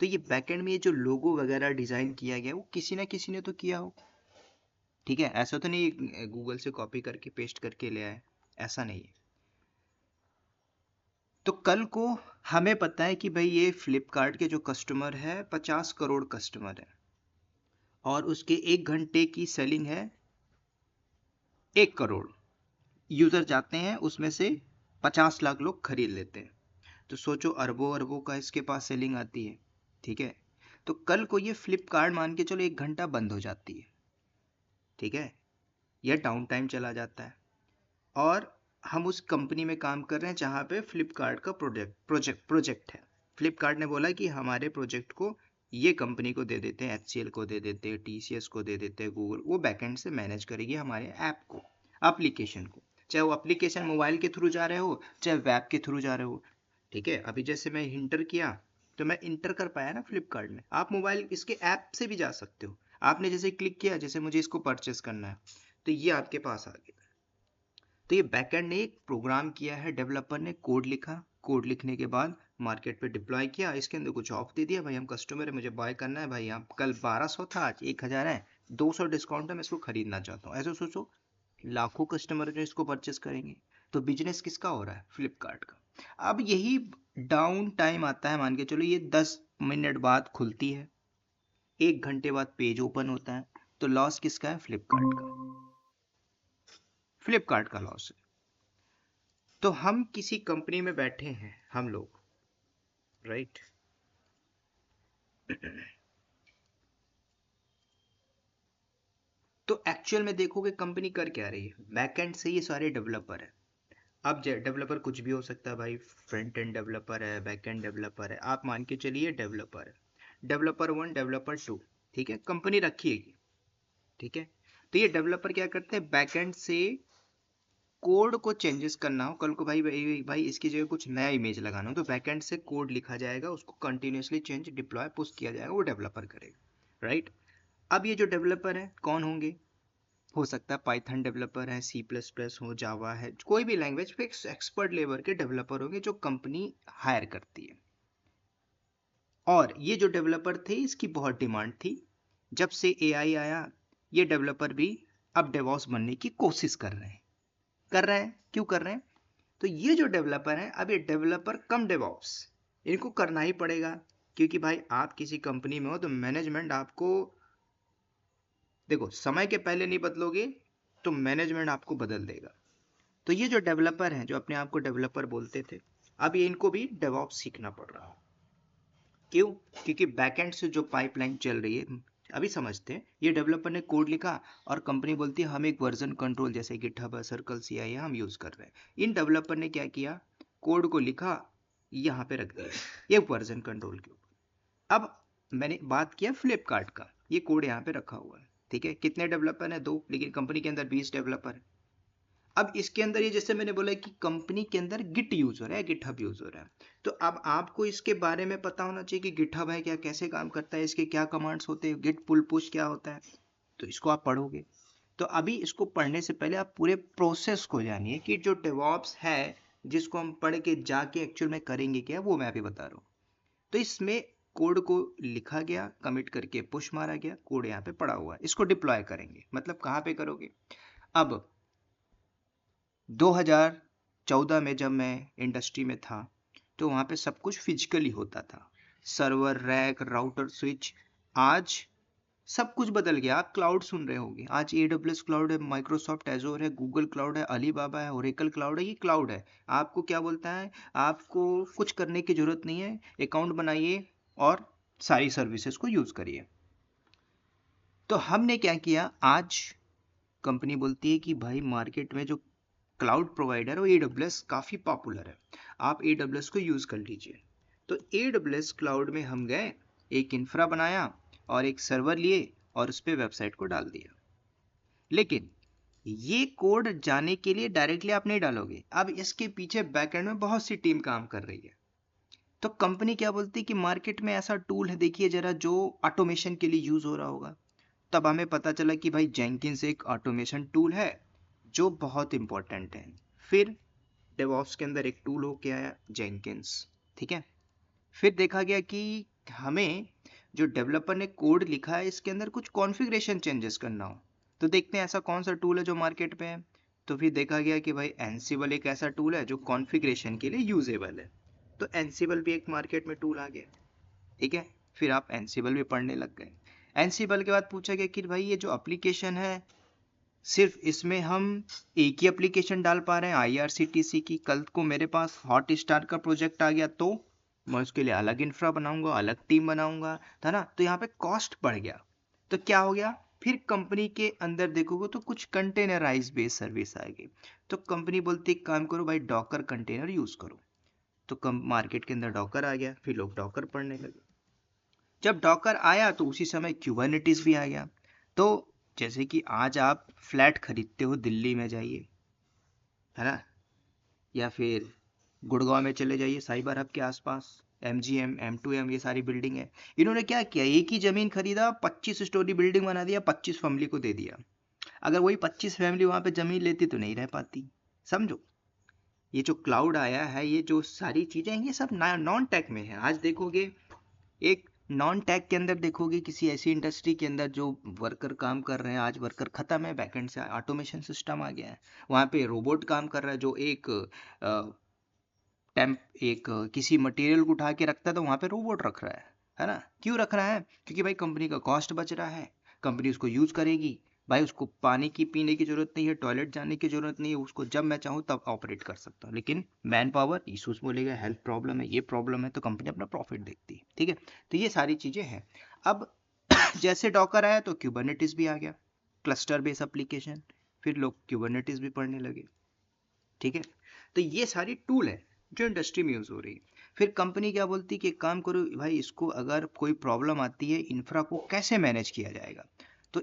तो ये बैकएंड में ये जो लोगो वगैरह डिजाइन किया गया वो किसी ना किसी ने तो किया हो। ठीक है, ऐसा तो नहीं गूगल से कॉपी करके पेस्ट करके ले आए, ऐसा नहीं है। तो कल को हमें पता है कि भाई ये फ्लिपकार्ट के जो कस्टमर है 50 करोड़ कस्टमर है, और उसके 1 घंटे की सेलिंग है 1 करोड़। यूजर जाते हैं, उसमें से 50 लाख लोग खरीद लेते हैं। तो सोचो अरबों अरबों का इसके पास सेलिंग आती है। ठीक है, तो कल को ये फ्लिपकार्ट मान के चलो 1 घंटा बंद हो जाती है। ठीक है, यह डाउन टाइम चला जाता है, और हम उस कंपनी में काम कर रहे हैं जहाँ पे फ्लिपकार्ट का प्रोजेक्ट है। फ्लिपकार्ट ने बोला कि हमारे प्रोजेक्ट को ये कंपनी को दे देते हैं, HCL को दे देते हैं, TCS को दे देते हैं, गूगल, वो बैकएंड से मैनेज करेगी हमारे ऐप को, एप्लीकेशन को। चाहे वो एप्लीकेशन मोबाइल के थ्रू जा रहे हो, चाहे वेब के थ्रू जा रहे हो। ठीक है, अभी जैसे मैं इंटर किया तो मैं इंटर कर पाया ना फ्लिपकार्ट में। आप मोबाइल इसके ऐप से भी जा सकते हो। आपने जैसे क्लिक किया, जैसे मुझे इसको परचेस करना है, तो ये आपके पास आ गया। तो ये बैकएंड ने एक प्रोग्राम किया है, डेवलपर ने कोड लिखा, कोड लिखने के बाद मार्केट पे डिप्लॉय किया, इसके अंदर कुछ ऑफ दे दिया, भाई हम कस्टमर है, मुझे बाय करना है, भाई आप कल 1200 था आज 1000 है, 200 डिस्काउंट है, मैं इसको खरीदना चाहता हूँ। ऐसे सोचो लाखों कस्टमर जो इसको परचेस करेंगे। तो बिजनेस किसका हो रहा है? फ्लिपकार्ट का। अब यही डाउन टाइम आता है, मान के चलो ये 10 मिनट बाद खुलती है, 1 घंटे बाद पेज ओपन होता है, तो लॉस किसका है? फ्लिपकार्ट का। फ्लिपकार्ट का लॉस है। तो हम किसी कंपनी में बैठे हैं हम लोग, राइट? तो एक्चुअल में देखोगे कंपनी कर क्या रही है? बैकएंड से ये सारे डेवलपर है। अब डेवलपर कुछ भी हो सकता है भाई, फ्रंट एंड डेवलपर है, बैक एंड डेवलपर है, आप मान के चलिए डेवलपर है, डेवलपर 1, डेवलपर 2, ठीक है, कंपनी रखिएगी, ठीक है। तो ये डेवलपर क्या करते हैं? बैक एंड से कोड को चेंजेस करना हो, कल को भाई इसकी जगह कुछ नया इमेज लगाना हो, तो बैक एंड से कोड लिखा जाएगा, उसको कंटिन्यूसली चेंज, डिप्लॉय, पुश किया जाएगा, वो डेवलपर करेगा, राइट? अब ये जो डेवलपर है कौन होंगे? हो सकता है पाइथन डेवलपर है, C++ हो, जावा है, कोई भी लैंग्वेज पे एक्सपर्ट लेवल के डेवलपर होंगे जो कंपनी हायर करती है। और ये जो डेवलपर थे इसकी बहुत डिमांड थी। जब से AI आया ये डेवलपर भी अब डेवॉप्स बनने की कोशिश कर रहे हैं। क्यों कर रहे हैं? तो ये जो डेवलपर हैं, अब ये डेवलपर कम डेवॉप्स इनको करना ही पड़ेगा, क्योंकि भाई आप किसी कंपनी में हो तो मैनेजमेंट आपको, देखो समय के पहले नहीं बदलोगे तो मैनेजमेंट आपको बदल देगा। तो ये जो डेवलपर हैं, जो अपने आप को डेवलपर बोलते थे, अब ये इनको भी डेवऑप्स सीखना पड़ रहा है। क्यों? क्योंकि बैकएंड से जो पाइपलाइन चल रही है, अभी समझते हैं। ये डेवलपर ने कोड लिखा और कंपनी बोलती है हम एक वर्जन कंट्रोल जैसे गिटहब है, सर्कल CI है, हम यूज कर रहे हैं। इन डेवलपर ने क्या किया? कोड को लिखा, यहाँ पे रख दिया, ये वर्जन कंट्रोल के ऊपर। अब मैंने बात किया फ्लिपकार्ट का, ये कोड यहाँ पे रखा हुआ है, ठीक है। कितने डेवलपर हैं? 2, लेकिन कंपनी के अंदर 20 डेवलपर है। अब इसके अंदर ये जैसे मैंने बोला कि कंपनी के अंदर गिट यूज हो रहा है, गिटहब यूज हो रहा है, तो अब आपको इसके बारे में पता होना चाहिए कि गिटहब है क्या, कैसे काम करता है, इसके क्या कमांड्स होते हैं, गिट पुल पुश क्या होता है, तो इसको आप पढ़ोगे। तो अभी इसको पढ़ने से पहले आप पूरे प्रोसेस को जानिए कि जो डेवॉप्स है जिसको हम पढ़ के जाके एक्चुअल में करेंगे क्या, वो मैं अभी बता रहा हूँ। तो इसमें कोड को लिखा गया, कमिट करके पुश मारा गया, कोड यहाँ पे पड़ा हुआ है, इसको डिप्लॉय करेंगे। मतलब कहाँ पे करोगे? अब 2014 में जब मैं इंडस्ट्री में था तो वहाँ पे सब कुछ फिजिकली होता था, सर्वर, रैक, राउटर, स्विच। आज सब कुछ बदल गया। आप क्लाउड सुन रहे होंगे, आज AWS क्लाउड है, माइक्रोसॉफ्ट एजोर है, गूगल क्लाउड है, अलीबाबा है, ओरेकल क्लाउड है, ये क्लाउड है। आपको क्या बोलता है? आपको कुछ करने की जरूरत नहीं है, अकाउंट बनाइए और सारी सर्विसेज को यूज करिए। तो हमने क्या किया? आज कंपनी बोलती है कि भाई मार्केट में जो क्लाउड प्रोवाइडर और AWS काफ़ी पॉपुलर है, आप AWS को यूज़ कर लीजिए। तो AWS क्लाउड में हम गए, एक इंफ्रा बनाया और एक सर्वर लिए और उस पर वेबसाइट को डाल दिया। लेकिन ये कोड जाने के लिए डायरेक्टली आप नहीं डालोगे, अब इसके पीछे बैकएंड में बहुत सी टीम काम कर रही है। तो कंपनी क्या बोलती है कि मार्केट में ऐसा टूल है, देखिए जरा, जो ऑटोमेशन के लिए यूज़ हो रहा होगा। तब हमें पता चला कि भाई जेंकिंस एक ऑटोमेशन टूल है जो बहुत इंपॉर्टेंट है। फिर डेवऑप्स के अंदर एक टूल होके आया जेंकिंस, ठीक है। फिर देखा गया कि हमें जो डेवलपर ने कोड लिखा है इसके अंदर कुछ कॉन्फ़िगरेशन चेंजेस करना हो, तो देखते हैं ऐसा कौन सा टूल है जो मार्केट पे है। तो फिर देखा गया कि भाई एनसिबल एक ऐसा टूल है जो कॉन्फ़िगरेशन के लिए यूजेबल है, तो एनसिबल भी एक मार्केट में टूल आ गया, ठीक है। फिर आप एनसिबल भी पढ़ने लग गए। एनसिबल के बाद पूछा गया कि भाई ये जो एप्लीकेशन है, सिर्फ इसमें हम एक ही एप्लीकेशन डाल पा रहे हैं IRCTC की, कल को मेरे पास हॉट स्टार का प्रोजेक्ट आ गया तो मैं उसके लिए अलग इंफ्रा बनाऊंगा, अलग टीम बनाऊंगा, था ना। तो यहाँ पे कॉस्ट बढ़ गया। तो क्या हो गया? फिर कंपनी के अंदर देखोगे तो कुछ कंटेनराइज बेस्ड सर्विस आएगी। तो कंपनी बोलती है काम करो भाई, डॉकर कंटेनर यूज करो। तो कम मार्केट के अंदर डॉकर आ गया, फिर लोग डॉकर पढ़ने लगे। जब डॉकर आया तो उसी समय क्यूबरनेटिस भी आ गया। तो जैसे कि आज आप फ्लैट खरीदते हो, दिल्ली में जाइए, है ना, या फिर गुड़गांव में चले जाइए, साइबर हब के आसपास, MGM, M2M, ये सारी बिल्डिंग है। इन्होंने क्या किया? एक ही जमीन खरीदा, 25 स्टोरी बिल्डिंग बना दिया, 25 फैमिली को दे दिया। अगर वही 25 फैमिली वहां पे जमीन लेती तो नहीं रह पाती। समझो, ये जो क्लाउड आया है, ये जो सारी चीजें हैं, ये सब नॉन टेक में है। आज देखोगे एक नॉन टेक के अंदर देखोगे किसी ऐसी इंडस्ट्री के अंदर जो वर्कर काम कर रहे हैं, आज वर्कर खत्म है, बैकएंड से ऑटोमेशन सिस्टम आ गया है, वहाँ पे रोबोट काम कर रहा है जो एक किसी मटेरियल को उठा के रखता था, वहाँ पे रोबोट रख रहा है ना। क्यों रख रहा है? क्योंकि भाई कंपनी का कॉस्ट बच रहा है, कंपनी उसको यूज करेगी भाई, उसको पानी की पीने की जरूरत नहीं है, टॉयलेट जाने की जरूरत नहीं है, उसको जब मैं चाहूँ तब ऑपरेट कर सकता हूँ। लेकिन मैन पावर इशूज बोलेगा, हेल्थ प्रॉब्लम है, ये प्रॉब्लम है, तो कंपनी अपना प्रॉफिट देखती है। ठीक है, तो ये सारी चीजें हैं। अब जैसे डॉकर आया तो क्यूबरनेटिस भी आ गया, क्लस्टर बेस्ड एप्लीकेशन, फिर लोग क्यूबरनेटिस भी पढ़ने लगे। ठीक है, तो ये सारी टूल है जो इंडस्ट्री में यूज हो रही है। फिर कंपनी क्या बोलती है कि एक काम करो भाई, इसको अगर कोई प्रॉब्लम आती है, इंफ्रा को कैसे मैनेज किया जाएगा, तो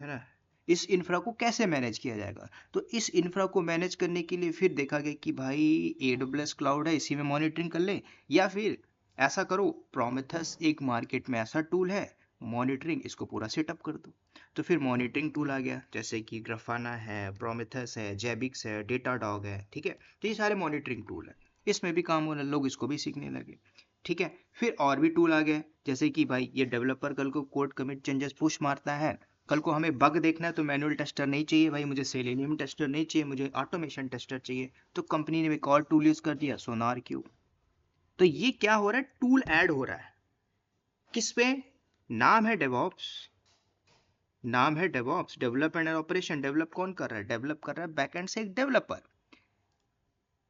है ना, इस इंफ्रा को कैसे मैनेज किया जाएगा। तो इस इंफ्रा को मैनेज करने के लिए फिर देखा गया कि भाई AWS क्लाउड है, इसी में मॉनिटरिंग कर ले, या फिर ऐसा करो प्रोमेथस एक मार्केट में ऐसा टूल है मॉनिटरिंग, इसको पूरा सेटअप कर दो। तो फिर मॉनिटरिंग टूल आ गया, जैसे कि ग्राफाना है, प्रोमेथस है, जेबिक्स है, डेटाडॉग है। ठीक है, तो ये सारे मॉनिटरिंग टूल है, इसमें भी काम होने, लोग इसको भी सीखने लगे। ठीक है, फिर और भी टूल आ गए, जैसे कि भाई ये डेवलपर कल को कोड कमिट चेंजेस पुश मारता है, कल को हमें बग देखना है तो मैनुअल टेस्टर नहीं चाहिए भाई, मुझे सेलेनियम टेस्टर नहीं चाहिए, मुझे ऑटोमेशन टेस्टर चाहिए, तो कंपनी ने एक और टूल यूज कर दिया, सोनार क्यूब। तो ये क्या हो रहा है, टूल ऐड हो रहा है किस पे? नाम है डेवऑप्स, नाम है DevOps, development and operation. Develop कौन कर रहा है? डेवलप कर रहा है बैकएंड से एक डेवलपर।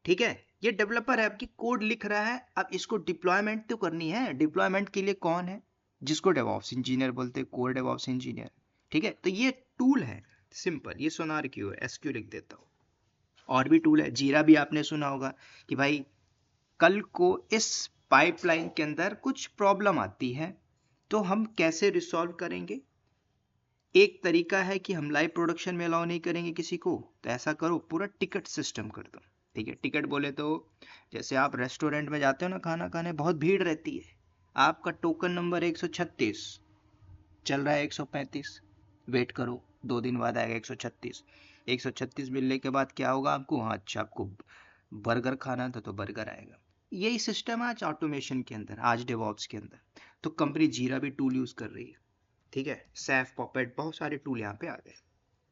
ठीक है, ये डेवलपर है, आपकी कोड लिख रहा है, अब इसको डिप्लॉयमेंट तो करनी है। डिप्लॉयमेंट के लिए कौन है? जिसको डेवऑप्स इंजीनियर बोलते हैं, कोर डेवऑप्स इंजीनियर। ठीक है, तो ये टूल है सिंपल, ये सोनार क्यू है, SQ लिख देता हूँ। और भी टूल है, जीरा भी आपने सुना होगा कि भाई कल को इस पाइपलाइन के अंदर कुछ प्रॉब्लम आती है तो हम कैसे रिसॉल्व करेंगे। एक तरीका है कि हम लाइव प्रोडक्शन में अलाउ नहीं करेंगे किसी को, तो ऐसा करो पूरा टिकट सिस्टम कर दो। ठीक है, टिकट बोले तो जैसे आप रेस्टोरेंट में जाते हो ना खाना खाने, बहुत भीड़ रहती है, आपका टोकन नंबर 136 चल रहा है, 135, वेट करो, 2 दिन बाद आएगा 136। 136 मिलने के बाद क्या होगा आपको? हाँ अच्छा, आपको बर्गर खाना था तो बर्गर आएगा। यही सिस्टम है आज ऑटोमेशन के अंदर, आज डेवऑप्स के अंदर। तो कंपनी जीरा भी टूल यूज कर रही है। ठीक है, सैफ, पॉपेट, बहुत सारे टूल यहाँ पे आ गए।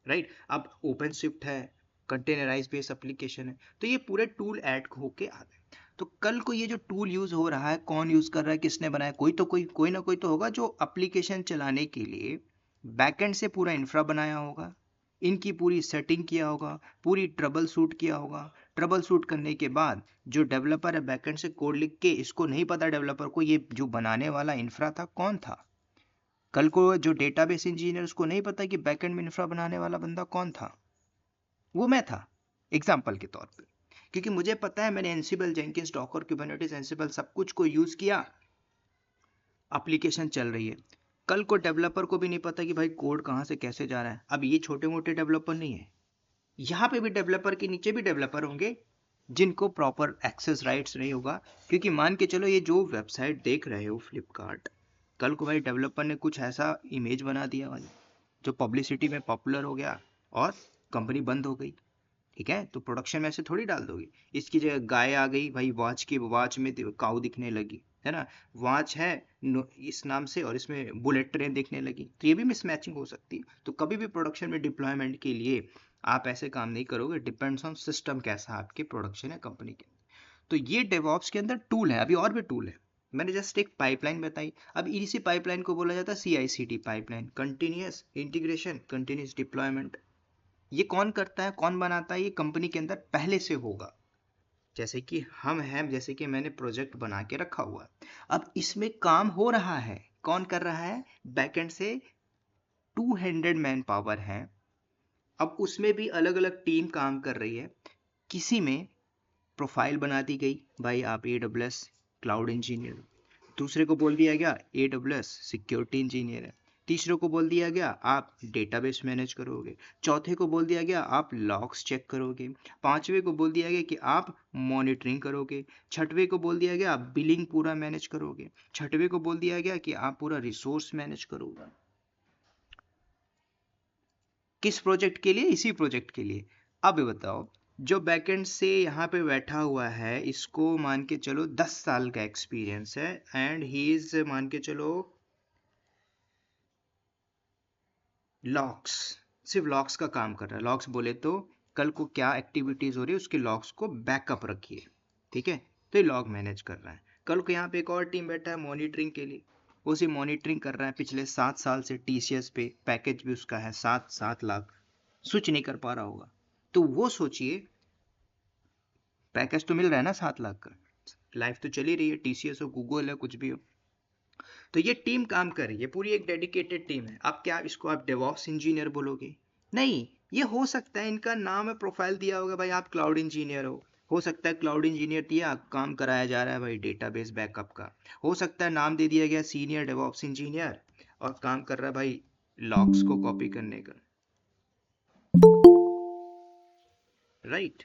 राइट, अब ओपन स्विफ्ट है, कंटेनराइज बेस्ड एप्लीकेशन है, तो ये पूरे टूल ऐड होके आ गए। तो कल को ये जो टूल यूज हो रहा है, कौन यूज कर रहा है, किसने बनाया? कोई ना कोई तो होगा जो एप्लीकेशन चलाने के लिए बैकएंड से पूरा इंफ्रा बनाया होगा, इनकी पूरी सेटिंग किया होगा, पूरी ट्रबल शूट किया होगा। ट्रबल शूट करने के बाद जो डेवलपर है बैकएंड से कोड लिख के, इसको नहीं पता डेवलपर को ये जो बनाने वाला इंफ्रा था कौन था। कल को जो डेटाबेस इंजीनियर, उसको नहीं पता कि बैकएंड में इंफ्रा बनाने वाला बंदा कौन था, वो मैं था एग्जाम्पल के तौर पे। क्योंकि मुझे पता है, मैंने एनसिबल, जेंकिंस, डॉकर, कुबरनेटिस, एनसिबल सब कुछ को यूज किया, एप्लीकेशन चल रही है। कल को डेवलपर को भी नहीं पता कि भाई कोड कहाँ से कैसे जा रहा है। अब ये छोटे मोटे डेवलपर नहीं है, यहाँ पे भी डेवलपर के नीचे भी डेवलपर होंगे जिनको प्रॉपर एक्सेस राइट्स नहीं होगा। क्योंकि मान के चलो, ये जो वेबसाइट देख रहे हो फ्लिपकार्ट, कल को भाई डेवलपर ने कुछ ऐसा इमेज बना दिया भाई जो पब्लिसिटी में पॉपुलर हो गया और कंपनी बंद हो गई। ठीक है, तो प्रोडक्शन में ऐसे थोड़ी डाल दोगे। इसकी जगह गाय आ गई भाई, वॉच में काऊ दिखने लगी, है ना, वॉच है इस नाम से और इसमें बुलेट ट्रेन दिखने लगी, तो ये भी मिसमैचिंग हो सकती है। तो कभी भी प्रोडक्शन में डिप्लॉयमेंट के लिए आप ऐसे काम नहीं करोगे, डिपेंड्स ऑन सिस्टम कैसा आपके प्रोडक्शन है कंपनी के। तो ये डेवऑप्स के अंदर टूल है, अभी और भी टूल है। मैंने जस्ट एक पाइपलाइन बताई, अब इसी पाइपलाइन को बोला जाता है CI/CD pipeline, continuous integration, continuous deployment. ये कौन करता है, कौन बनाता है? ये कंपनी के अंदर पहले से होगा। जैसे कि हम हैं, जैसे कि मैंने प्रोजेक्ट बना के रखा हुआ, अब इसमें काम हो रहा है, कौन कर रहा है? बैकएंड से 200 मैन पावर है। अब उसमें भी अलग अलग टीम काम कर रही है। किसी में प्रोफाइल बना दी गई, भाई आप AWS क्लाउड इंजीनियर, दूसरे को बोल दिया गया AWS सिक्योरिटी इंजीनियर है, तीसरे को बोल दिया गया आप डेटाबेस मैनेज करोगे, चौथे को बोल दिया गया आप लॉग्स चेक करोगे, पांचवे को बोल दिया गया कि आप मॉनिटरिंग करोगे, छठवें को बोल दिया गया आप बिलिंग पूरा मैनेज करोगे, छठवें को बोल दिया गया कि आप पूरा रिसोर्स मैनेज करोगे। किस प्रोजेक्ट के लिए? इसी प्रोजेक्ट के लिए। अब बताओ, जो बैकएंड से यहाँ पे बैठा हुआ है इसको मान के चलो 10 साल का एक्सपीरियंस है एंड ही इज मान के चलो लॉक्स, सिर्फ लॉक्स का काम कर रहा है। लॉक्स बोले तो कल को क्या एक्टिविटीज हो रही है उसके लॉक्स को बैकअप रखिए, ठीक है। तो ये लॉग मैनेज कर रहा है। कल को यहाँ पे एक और टीम बैठा है मॉनिटरिंग के लिए, वो सिर्फ मॉनिटरिंग कर रहा है। पिछले 7 साल से टीसीएस पे पैकेज भी उसका है 7 लाख, स्विच नहीं कर पा रहा होगा। तो वो सोचिए, पैकेज तो मिल रहा है ना 7 लाख का, लाइफ तो चली रही है, टीसीएस हो गूगल है कुछ भी हो। तो ये टीम काम कर रही है, पूरी एक डेडिकेटेड टीम है। अब क्या इसको आप डेवऑप्स इंजीनियर बोलोगे? नहीं, ये हो सकता है इनका नाम है, प्रोफाइल दिया होगा भाई आप क्लाउड इंजीनियर हो सकता है क्लाउड इंजीनियर दिया, काम कराया जा रहा है भाई डेटाबेस बैकअप का। हो सकता है नाम दे दिया गया सीनियर डेवऑप्स इंजीनियर और काम कर रहा है भाई लॉक्स को कॉपी करने का, राइट।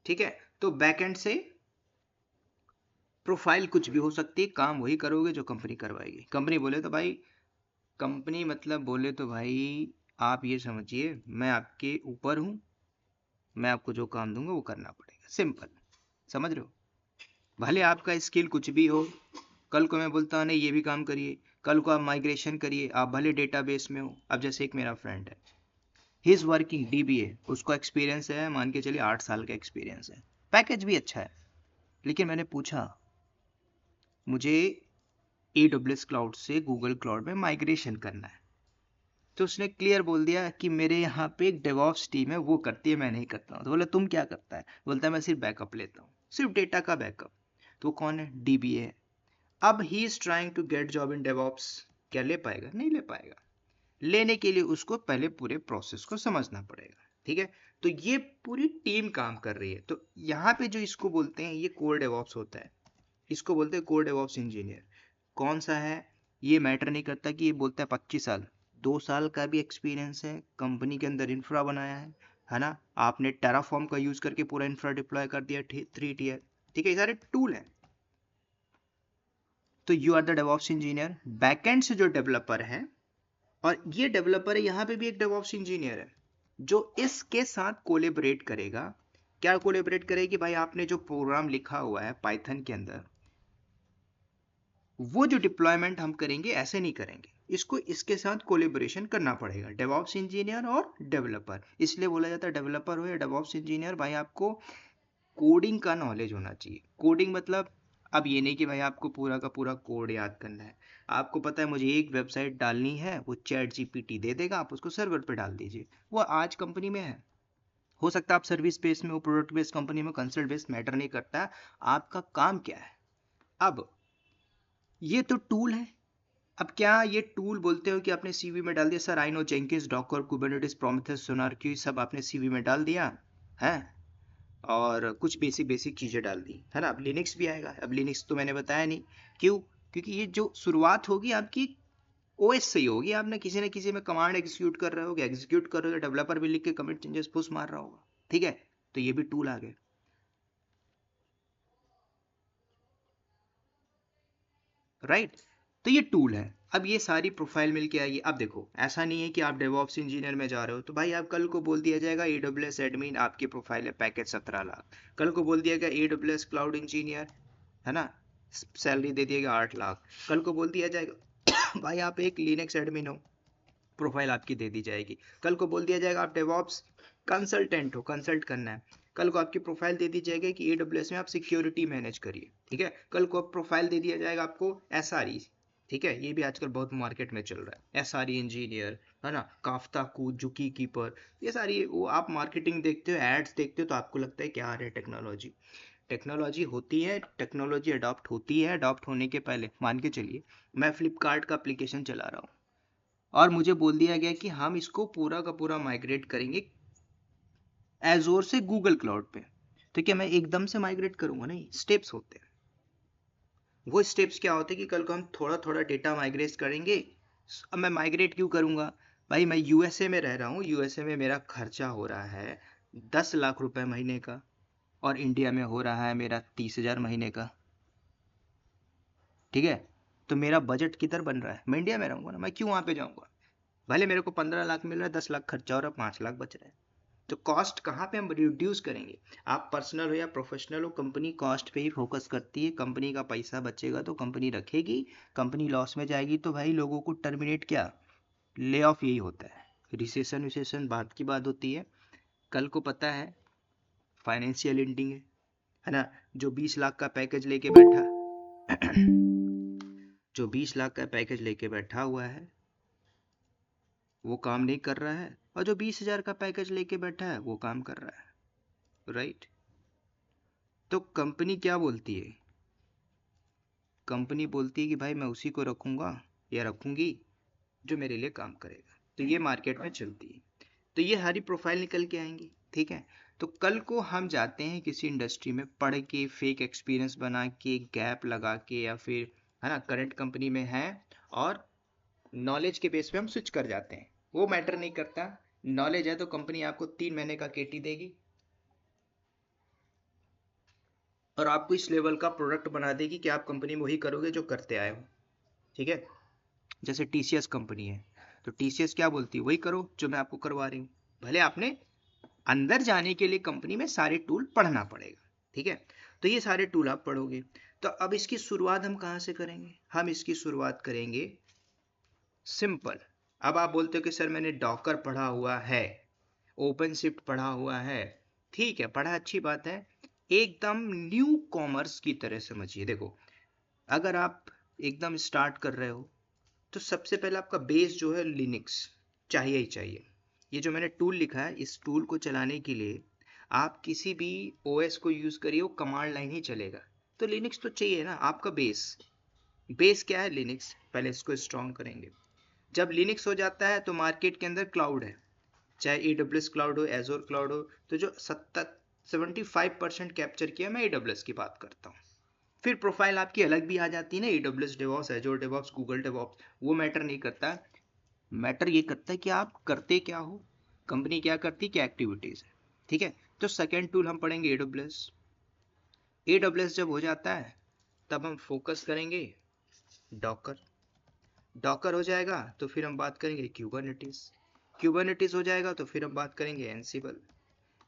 ठीक है, तो बैकएंड से प्रोफाइल कुछ भी हो सकती है, काम वही करोगे जो कंपनी करवाएगी। कंपनी बोले तो भाई, कंपनी मतलब बोले तो भाई आप ये समझिए मैं आपके ऊपर हूँ, मैं आपको जो काम दूंगा वो करना पड़ेगा, सिंपल। समझ रहे हो? भले आपका स्किल कुछ भी हो, कल को मैं बोलता हूँ नहीं ये भी काम करिए, कल को आप माइग्रेशन करिए, आप भले डेटाबेस में हो। अब जैसे एक मेरा फ्रेंड है, ही इज वर्किंग डीबीए, उसको एक्सपीरियंस है मान के चलिए 8 साल का एक्सपीरियंस है, पैकेज भी अच्छा है। लेकिन मैंने पूछा मुझे AWS क्लाउड से गूगल क्लाउड में माइग्रेशन करना है, तो उसने क्लियर बोल दिया कि मेरे यहाँ पे एक डेवऑप्स टीम है वो करती है, मैं नहीं करता हूँ। तो बोला तुम क्या करता है? बोलता है मैं सिर्फ बैकअप लेता हूँ, सिर्फ डेटा का बैकअप। तो वो कौन है? डीबीए है। अब he is trying to get job in DevOps, क्या ले पाएगा? नहीं ले पाएगा। लेने के लिए उसको पहले पूरे प्रोसेस को समझना पड़ेगा, ठीक है। तो ये पूरी टीम काम कर रही है। तो यहाँ पे जो इसको बोलते हैं ये कोर डेवऑप्स होता है, इसको बोलते हैं कोर डेवऑप्स इंजीनियर। कौन सा है ये मैटर नहीं करता कि ये बोलता है 25 साल, 2 साल का भी एक्सपीरियंस है, कंपनी के अंदर इंफ्रा बनाया है ना, आपने टेराफॉर्म का यूज करके पूरा इंफ्रा डिप्लॉय कर दिया 3 टियर, ठीक है, ये सारे टूल हैं। तो you are the DevOps engineer. Backend से जो डेवलपर है, और ये डेवलपर है यहाँ पे भी एक डेवऑप्स इंजीनियर है जो इसके साथ कोलेबरेट करेगा। क्या कोलेबरेट करेगी भाई? आपने जो प्रोग्राम लिखा हुआ है पाइथन के अंदर, वो जो डिप्लॉयमेंट हम करेंगे ऐसे नहीं करेंगे, इसको इसके साथ कोलेबोरेशन करना पड़ेगा, डेवऑप्स इंजीनियर और डेवलपर। इसलिए बोला जाता है डेवलपर हो या डेवऑप्स इंजीनियर, भाई आपको कोडिंग का नॉलेज होना चाहिए। कोडिंग मतलब अब ये नहीं कि भाई आपको पूरा का पूरा कोड याद करना है। आपको पता है मुझे एक वेबसाइट डालनी है, वो चैट जीपीटी दे देगा, आप उसको सर्वर पे डाल दीजिए। वो आज कंपनी में है, हो सकता है आप सर्विस बेस में हो, प्रोडक्ट बेस्ड कंपनी में, कंसल्ट बेस्ड, मैटर नहीं करता आपका काम क्या है। अब ये तो टूल है। अब क्या ये टूल बोलते हो कि आपने सीवी में डाल दिया, sir I know Jenkins, Docker, Kubernetes, Prometheus, SonarQube, सब आपने सीवी में डाल दिया है, और कुछ बेसिक बेसिक चीजें डाल दी है ना। अब लिनक्स भी आएगा, अब लिनक्स तो मैंने बताया नहीं, क्यों? क्योंकि ये जो शुरुआत होगी आपकी ओएस से ही होगी, आपने किसी न किसी में कमांड एग्जीक्यूट कर रहे होगे, एग्जीक्यूट कर रहे हो, डेवलपर भी लिख के कमिट चेंजेस पुश मार रहा होगा, ठीक है। तो ये भी टूल आ गए, राइट। तो ये टूल है। अब ये सारी प्रोफाइल मिलके आएगी। अब देखो ऐसा नहीं है कि आप डेवऑप्स इंजीनियर में जा रहे हो तो भाई आप कल को बोल दिया जाएगा AWS एडमिन, आपकी प्रोफाइल है पैकेज 17 लाख। कल को बोल दिया गया AWS क्लाउड इंजीनियर, है ना, सैलरी दे दिएगा 8 लाख। कल को बोल दिया जाएगा भाई आप एक लिनक्स एडमिन हो, प्रोफाइल आपकी दे दी जाएगी। कल को बोल दिया जाएगा आप डेवऑप्स कंसल्टेंट हो, कंसल्ट करना है, कल को आपकी प्रोफाइल दे दी जाएगी कि AWS में आप सिक्योरिटी मैनेज करिए, ठीक है। कल को प्रोफाइल दे दिया जाएगा आपको SRE, ठीक है, ये भी आजकल बहुत मार्केट में चल रहा है, SRE इंजीनियर, है ना, काफ्ता कूद, जुकी कीपर, ये सारी, वो आप मार्केटिंग देखते हो, एड्स देखते हो तो आपको लगता है क्या आ रहा है टेक्नोलॉजी। टेक्नोलॉजी होती है, टेक्नोलॉजी अडॉप्ट होती है, अडॉप्ट होने के पहले मान के चलिए मैं फ्लिपकार्ट का एप्लीकेशन चला रहा हूँ और मुझे बोल दिया गया कि हम इसको पूरा का पूरा माइग्रेट करेंगे एजोर से गूगल क्लाउड पे। तो क्या मैं एकदम से माइग्रेट करूंगा? नहीं, स्टेप्स होते हैं। वो स्टेप्स क्या होते हैं कि कल को हम थोड़ा थोड़ा डेटा माइग्रेट करेंगे। अब मैं माइग्रेट क्यों करूँगा भाई, मैं यूएसए में रह रहा हूँ, यूएसए में मेरा खर्चा हो रहा है 10 लाख रुपए महीने का, और इंडिया में हो रहा है मेरा 30,000 महीने का। ठीक है, तो मेरा बजट किधर बन रहा है, मैं इंडिया में रहूंगा ना, मैं क्यों वहां पे जाऊंगा। भले मेरे को 15 लाख मिल रहा है, 10 लाख खर्चा हो रहा है, 5 लाख बच रहा है। तो कॉस्ट कहाँ पे हम रिड्यूस करेंगे। आप पर्सनल हो या प्रोफेशनल हो, कंपनी कॉस्ट पे ही फोकस करती है। कंपनी का पैसा बचेगा तो कंपनी रखेगी, कंपनी लॉस में जाएगी तो भाई लोगों को टर्मिनेट, क्या ले ऑफ, यही होता है। रिसेशन विसेशन बात की बात होती है। कल को पता है फाइनेंशियल एंडिंग है ना, जो 20 लाख का पैकेज लेके बैठा जो 20 लाख का पैकेज लेके बैठा हुआ है वो काम नहीं कर रहा है, और जो 20,000 का पैकेज लेके बैठा है वो काम कर रहा है, राइट। तो कंपनी क्या बोलती है, कंपनी बोलती है कि भाई मैं उसी को रखूंगा या रखूंगी जो मेरे लिए काम करेगा। तो ये मार्केट में चलती है। तो ये हरी प्रोफाइल निकल के आएंगी, ठीक है। तो कल को हम जाते हैं किसी इंडस्ट्री में, पढ़ के फेक एक्सपीरियंस बना के गैप लगा के, या फिर है ना करंट कंपनी में है और नॉलेज के बेस पे हम स्विच कर जाते हैं, वो मैटर नहीं करता। नॉलेज है तो कंपनी आपको 3 महीने का केटी देगी और आपको इस लेवल का प्रोडक्ट बना देगी कि आप कंपनी में वही करोगे जो करते आए हो, ठीक है। जैसे टीसीएस कंपनी है, तो टीसीएस क्या बोलती है, वही करो जो मैं आपको करवा रही हूँ। भले आपने अंदर जाने के लिए कंपनी में सारे टूल पढ़ना पड़ेगा, ठीक है। तो ये सारे टूल आप पढ़ोगे। तो अब इसकी शुरुआत हम कहाँ से करेंगे, हम इसकी शुरुआत करेंगे सिंपल। अब आप बोलते हो कि सर मैंने डॉकर पढ़ा हुआ है, ओपन शिफ्ट पढ़ा हुआ है, ठीक है, पढ़ा, अच्छी बात है। एकदम न्यू कॉमर्स की तरह समझिए। देखो, अगर आप एकदम स्टार्ट कर रहे हो तो सबसे पहले आपका बेस जो है लिनक्स चाहिए ही चाहिए। ये जो मैंने टूल लिखा है, इस टूल को चलाने के लिए आप किसी भी ओएस को यूज करिए, वो कमांड लाइन ही चलेगा। तो लिनक्स तो चाहिए ना आपका बेस। बेस क्या है, लिनक्स। पहले इसको स्ट्रॉन्ग करेंगे। जब लिनक्स हो जाता है तो मार्केट के अंदर क्लाउड है, चाहे AWS क्लाउड हो, एजोर क्लाउड हो। तो जो 75% कैप्चर किया, मैं AWS की बात करता हूँ। फिर प्रोफाइल आपकी अलग भी आ जाती है ना, AWS DevOps, Azure DevOps, Google DevOps, वो मैटर नहीं करता। मैटर ये करता है कि आप करते क्या हो, कंपनी क्या करती, क्या एक्टिविटीज है, ठीक है। तो सेकेंड टूल हम पढ़ेंगे AWS। AWS जब हो जाता है तब हम फोकस करेंगे डॉकर। डॉकर हो जाएगा तो फिर हम बात करेंगे क्यूबरनेटिस। क्यूबरनेटिस हो जाएगा तो फिर हम बात करेंगे एनसिबल।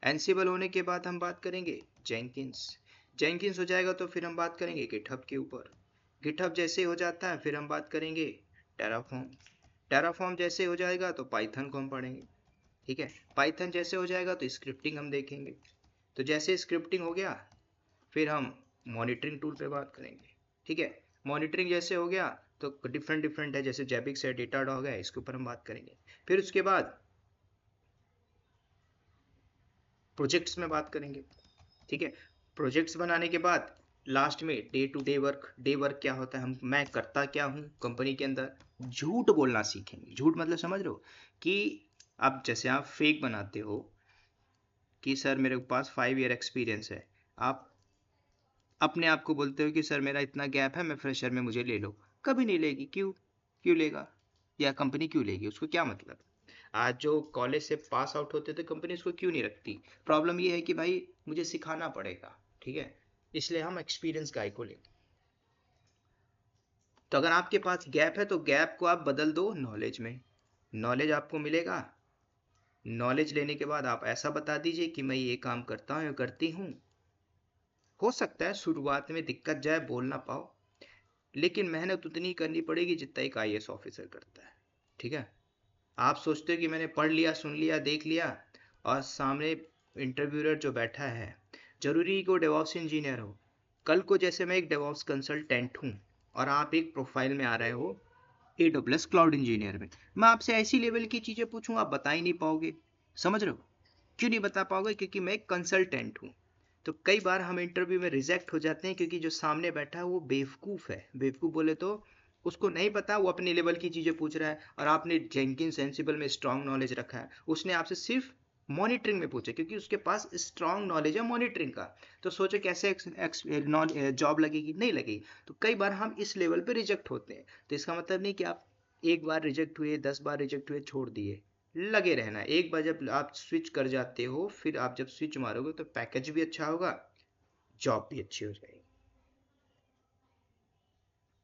एनसिबल होने के बाद हम बात करेंगे जेंकिंस। जेंकिंस हो जाएगा तो फिर हम बात करेंगे गिटहब के ऊपर। गिटहब जैसे हो जाता है फिर हम बात करेंगे टेराफॉर्म। टेराफॉर्म जैसे हो जाएगा तो पाइथन को हम पढ़ेंगे, ठीक है। पाइथन जैसे हो जाएगा तो स्क्रिप्टिंग हम देखेंगे। तो जैसे स्क्रिप्टिंग हो गया फिर हम मॉनिटरिंग टूल पे बात करेंगे, ठीक है। मॉनिटरिंग जैसे हो गया तो डिफरेंट डिफरेंट है, जैसे जेबिक्स है, डेटाडॉग है, इसके ऊपर हम बात करेंगे। फिर उसके बाद प्रोजेक्ट्स में बात करेंगे, ठीक है। प्रोजेक्ट्स बनाने के बाद लास्ट में day to day work. Day work क्या होता है, हम मैं करता क्या हूँ कंपनी के अंदर। झूठ बोलना सीखेंगे। झूठ मतलब समझ रहे हो कि अब जैसे आप फेक बनाते हो कि सर मेरे पास 5 ईयर एक्सपीरियंस है, आप अपने आप को बोलते हो कि सर मेरा इतना गैप है, मैं फ्रेशर में मुझे ले लो। कभी नहीं लेगी। क्यों, क्यों लेगा, या कंपनी क्यों लेगी, उसको क्या मतलब। आज जो कॉलेज से पास आउट होते थे कंपनी उसको क्यों नहीं रखती। प्रॉब्लम ये है कि भाई मुझे सिखाना पड़ेगा, ठीक है, इसलिए हम एक्सपीरियंस गाय को लेंगे। तो अगर आपके पास गैप है तो गैप को आप बदल दो नॉलेज में। नॉलेज आपको मिलेगा। नॉलेज लेने के बाद आप ऐसा बता दीजिए कि मैं ये काम करता हूँ या करती हूँ। हो सकता है शुरुआत में दिक्कत जाए, बोल ना पाओ, लेकिन मेहनत उतनी करनी पड़ेगी जितना एक IAS ऑफिसर करता है, ठीक है। आप सोचते हो कि मैंने पढ़ लिया, सुन लिया, देख लिया, और सामने इंटरव्यूअर जो बैठा है जरूरी कि वो डेवॉप्स इंजीनियर हो। कल को जैसे मैं एक डेवॉप्स कंसल्टेंट हूँ और आप एक प्रोफाइल में आ रहे हो AWS क्लाउड इंजीनियर में, मैं आपसे ऐसी लेवल की चीजें पूछूंगा आप बता ही नहीं पाओगे। समझ रहे हो, क्यों नहीं बता पाओगे, क्योंकि मैं एक कंसल्टेंट हूँ। तो कई बार हम इंटरव्यू में रिजेक्ट हो जाते हैं क्योंकि जो सामने बैठा है वो बेवकूफ़ है। बेवकूफ़ बोले तो उसको नहीं पता, वो अपने लेवल की चीज़ें पूछ रहा है, और आपने जेंकिन सेंसिबल में स्ट्रांग नॉलेज रखा है, उसने आपसे सिर्फ मॉनिटरिंग में पूछे, क्योंकि उसके पास स्ट्रांग नॉलेज है मॉनिटरिंग का। तो सोचो कैसे जॉब लगेगी, नहीं लगेगी। तो कई बार हम इस लेवल पे रिजेक्ट होते हैं। तो इसका मतलब नहीं कि आप एक बार रिजेक्ट हुए, 10 बार रिजेक्ट हुए, छोड़ दिए, लगे रहना। एक बार जब आप स्विच कर जाते हो, फिर आप जब स्विच मारोगे तो पैकेज भी अच्छा होगा, जॉब भी अच्छी हो जाएगी।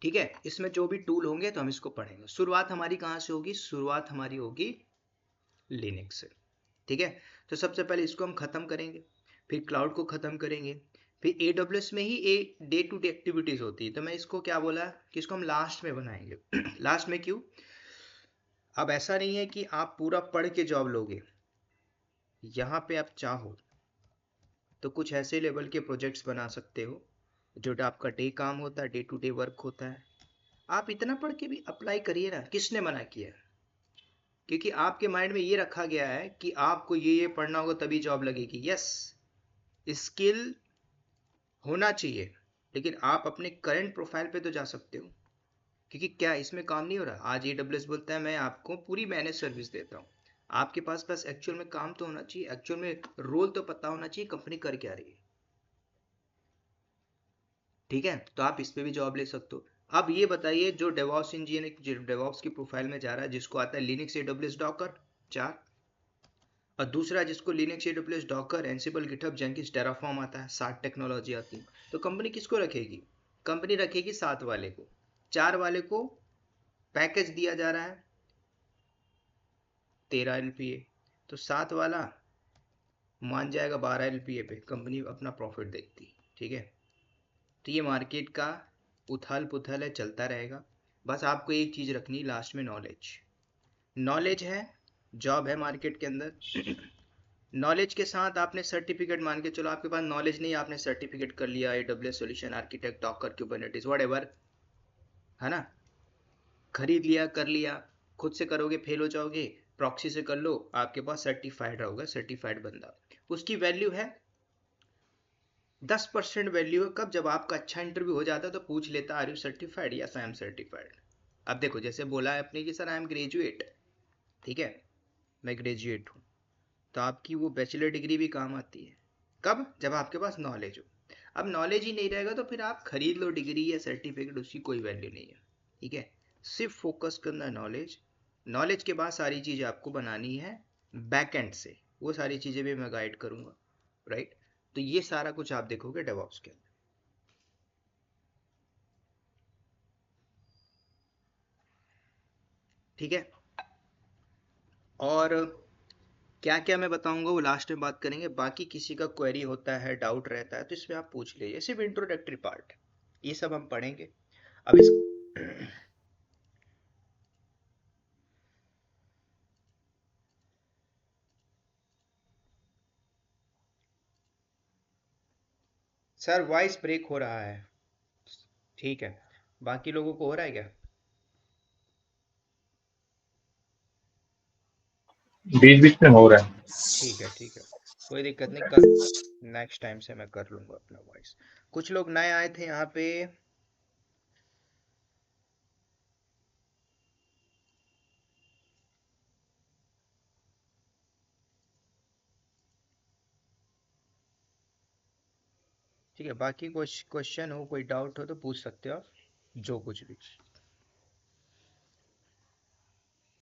ठीक है, इसमें जो भी टूल होंगे तो हम इसको पढ़ेंगे। शुरुआत हमारी कहाँ से होगी? शुरुआत हमारी होगी लिनक्स से। ठीक है, तो सबसे पहले इसको हम खत्म करेंगे, फिर क्लाउड को खत्म करेंगे, फिर AWS में ही डे टू डे एक्टिविटीज होती है। तो मैं इसको क्या बोला कि इसको हम लास्ट में बनाएंगे। लास्ट में क्यों? अब ऐसा नहीं है कि आप पूरा पढ़ के जॉब लोगे। यहाँ पे आप चाहो तो कुछ ऐसे लेवल के प्रोजेक्ट्स बना सकते हो जो आपका डे काम होता है, डे टू डे वर्क होता है। आप इतना पढ़ के भी अप्लाई करिए ना, किसने मना किया? क्योंकि आपके माइंड में ये रखा गया है कि आपको ये पढ़ना होगा तभी जॉब लगेगी। यस, स्किल होना चाहिए, लेकिन आप अपने करंट प्रोफाइल पे तो जा सकते हो। क्योंकि क्या इसमें काम नहीं हो रहा? आज AWS बोलता है मैं आपको पूरी मैनेज सर्विस देता हूँ। आपके पास बस एक्चुअल में काम तो होना चाहिए, एक्चुअल में रोल तो पता होना चाहिए कंपनी कर क्या रही है। ठीक है, तो आप इस पे भी जॉब ले सकते हो। अब ये बताइए, जो डेवॉप्स इंजीनियर डेवॉप्स की प्रोफाइल में जा रहा है, जिसको आता है लिनक्स AWS डॉकर 4, और दूसरा जिसको Linux AWS Docker Ansible GitHub Jenkins Terraform आता है, 7 टेक्नोलॉजी आती है, तो कंपनी किसको रखेगी? कंपनी रखेगी 7 वाले को। 4 वाले को पैकेज दिया जा रहा है 13 LPA, तो 7 वाला मान जाएगा 12 LPA पे, कंपनी अपना प्रॉफिट देखती। ठीक है, तो ये मार्केट का उथल पुथल है, चलता रहेगा। बस आपको एक चीज रखनी लास्ट में, नॉलेज। नॉलेज है, जॉब है मार्केट के अंदर। नॉलेज के साथ आपने सर्टिफिकेट, मान के चलो आपके पास नॉलेज नहीं, आपने सर्टिफिकेट कर लिया AWS solution architect, Docker, Kubernetes, whatever, है ना, खरीद लिया, कर लिया, खुद से करोगे फेल हो जाओगे, प्रॉक्सी से कर लो, आपके पास सर्टिफाइड होगा, सर्टिफाइड बंदा। उसकी वैल्यू है 10% वैल्यू है। कब? जब आपका अच्छा इंटरव्यू हो जाता है तो पूछ लेता, are you certified? Yes I am certified. अब देखो, जैसे बोला है अपने कि सर आई एम ग्रेजुएट, ठीक है, मैं ग्रेजुएट हूँ, तो आपकी वो बैचलर डिग्री भी काम आती है। कब? जब आपके पास नॉलेज हो। अब नॉलेज ही नहीं रहेगा तो फिर आप खरीद लो डिग्री या सर्टिफिकेट, उसकी कोई वैल्यू नहीं है। ठीक है, सिर्फ फोकस करना नॉलेज। नॉलेज के बाद सारी चीज़ें आपको बनानी है बैक एंड से, वो सारी चीज़ें भी मैं गाइड करूँगा। राइट, तो ये सारा कुछ आप देखोगे डेवॉप्स के अंदर। ठीक है, और क्या क्या मैं बताऊंगा वो लास्ट में बात करेंगे। बाकी किसी का क्वेरी होता है, डाउट रहता है, तो इसमें आप पूछ लीजिए, सिर्फ इंट्रोडक्टरी पार्ट, ये सब हम पढ़ेंगे। अब इस सर वॉइस ब्रेक हो रहा है। ठीक है, बाकी लोगों को हो रहा है क्या? बीच बीच में हो रहा है। ठीक है, ठीक है, कोई दिक्कत नहीं, कल नेक्स्ट टाइम से मैं कर लूंगा अपना वॉइस। कुछ लोग नए आए थे यहाँ पे। ठीक है, बाकी कुछ क्वेश्चन हो, कोई डाउट हो तो पूछ सकते हो आप, जो कुछ भी।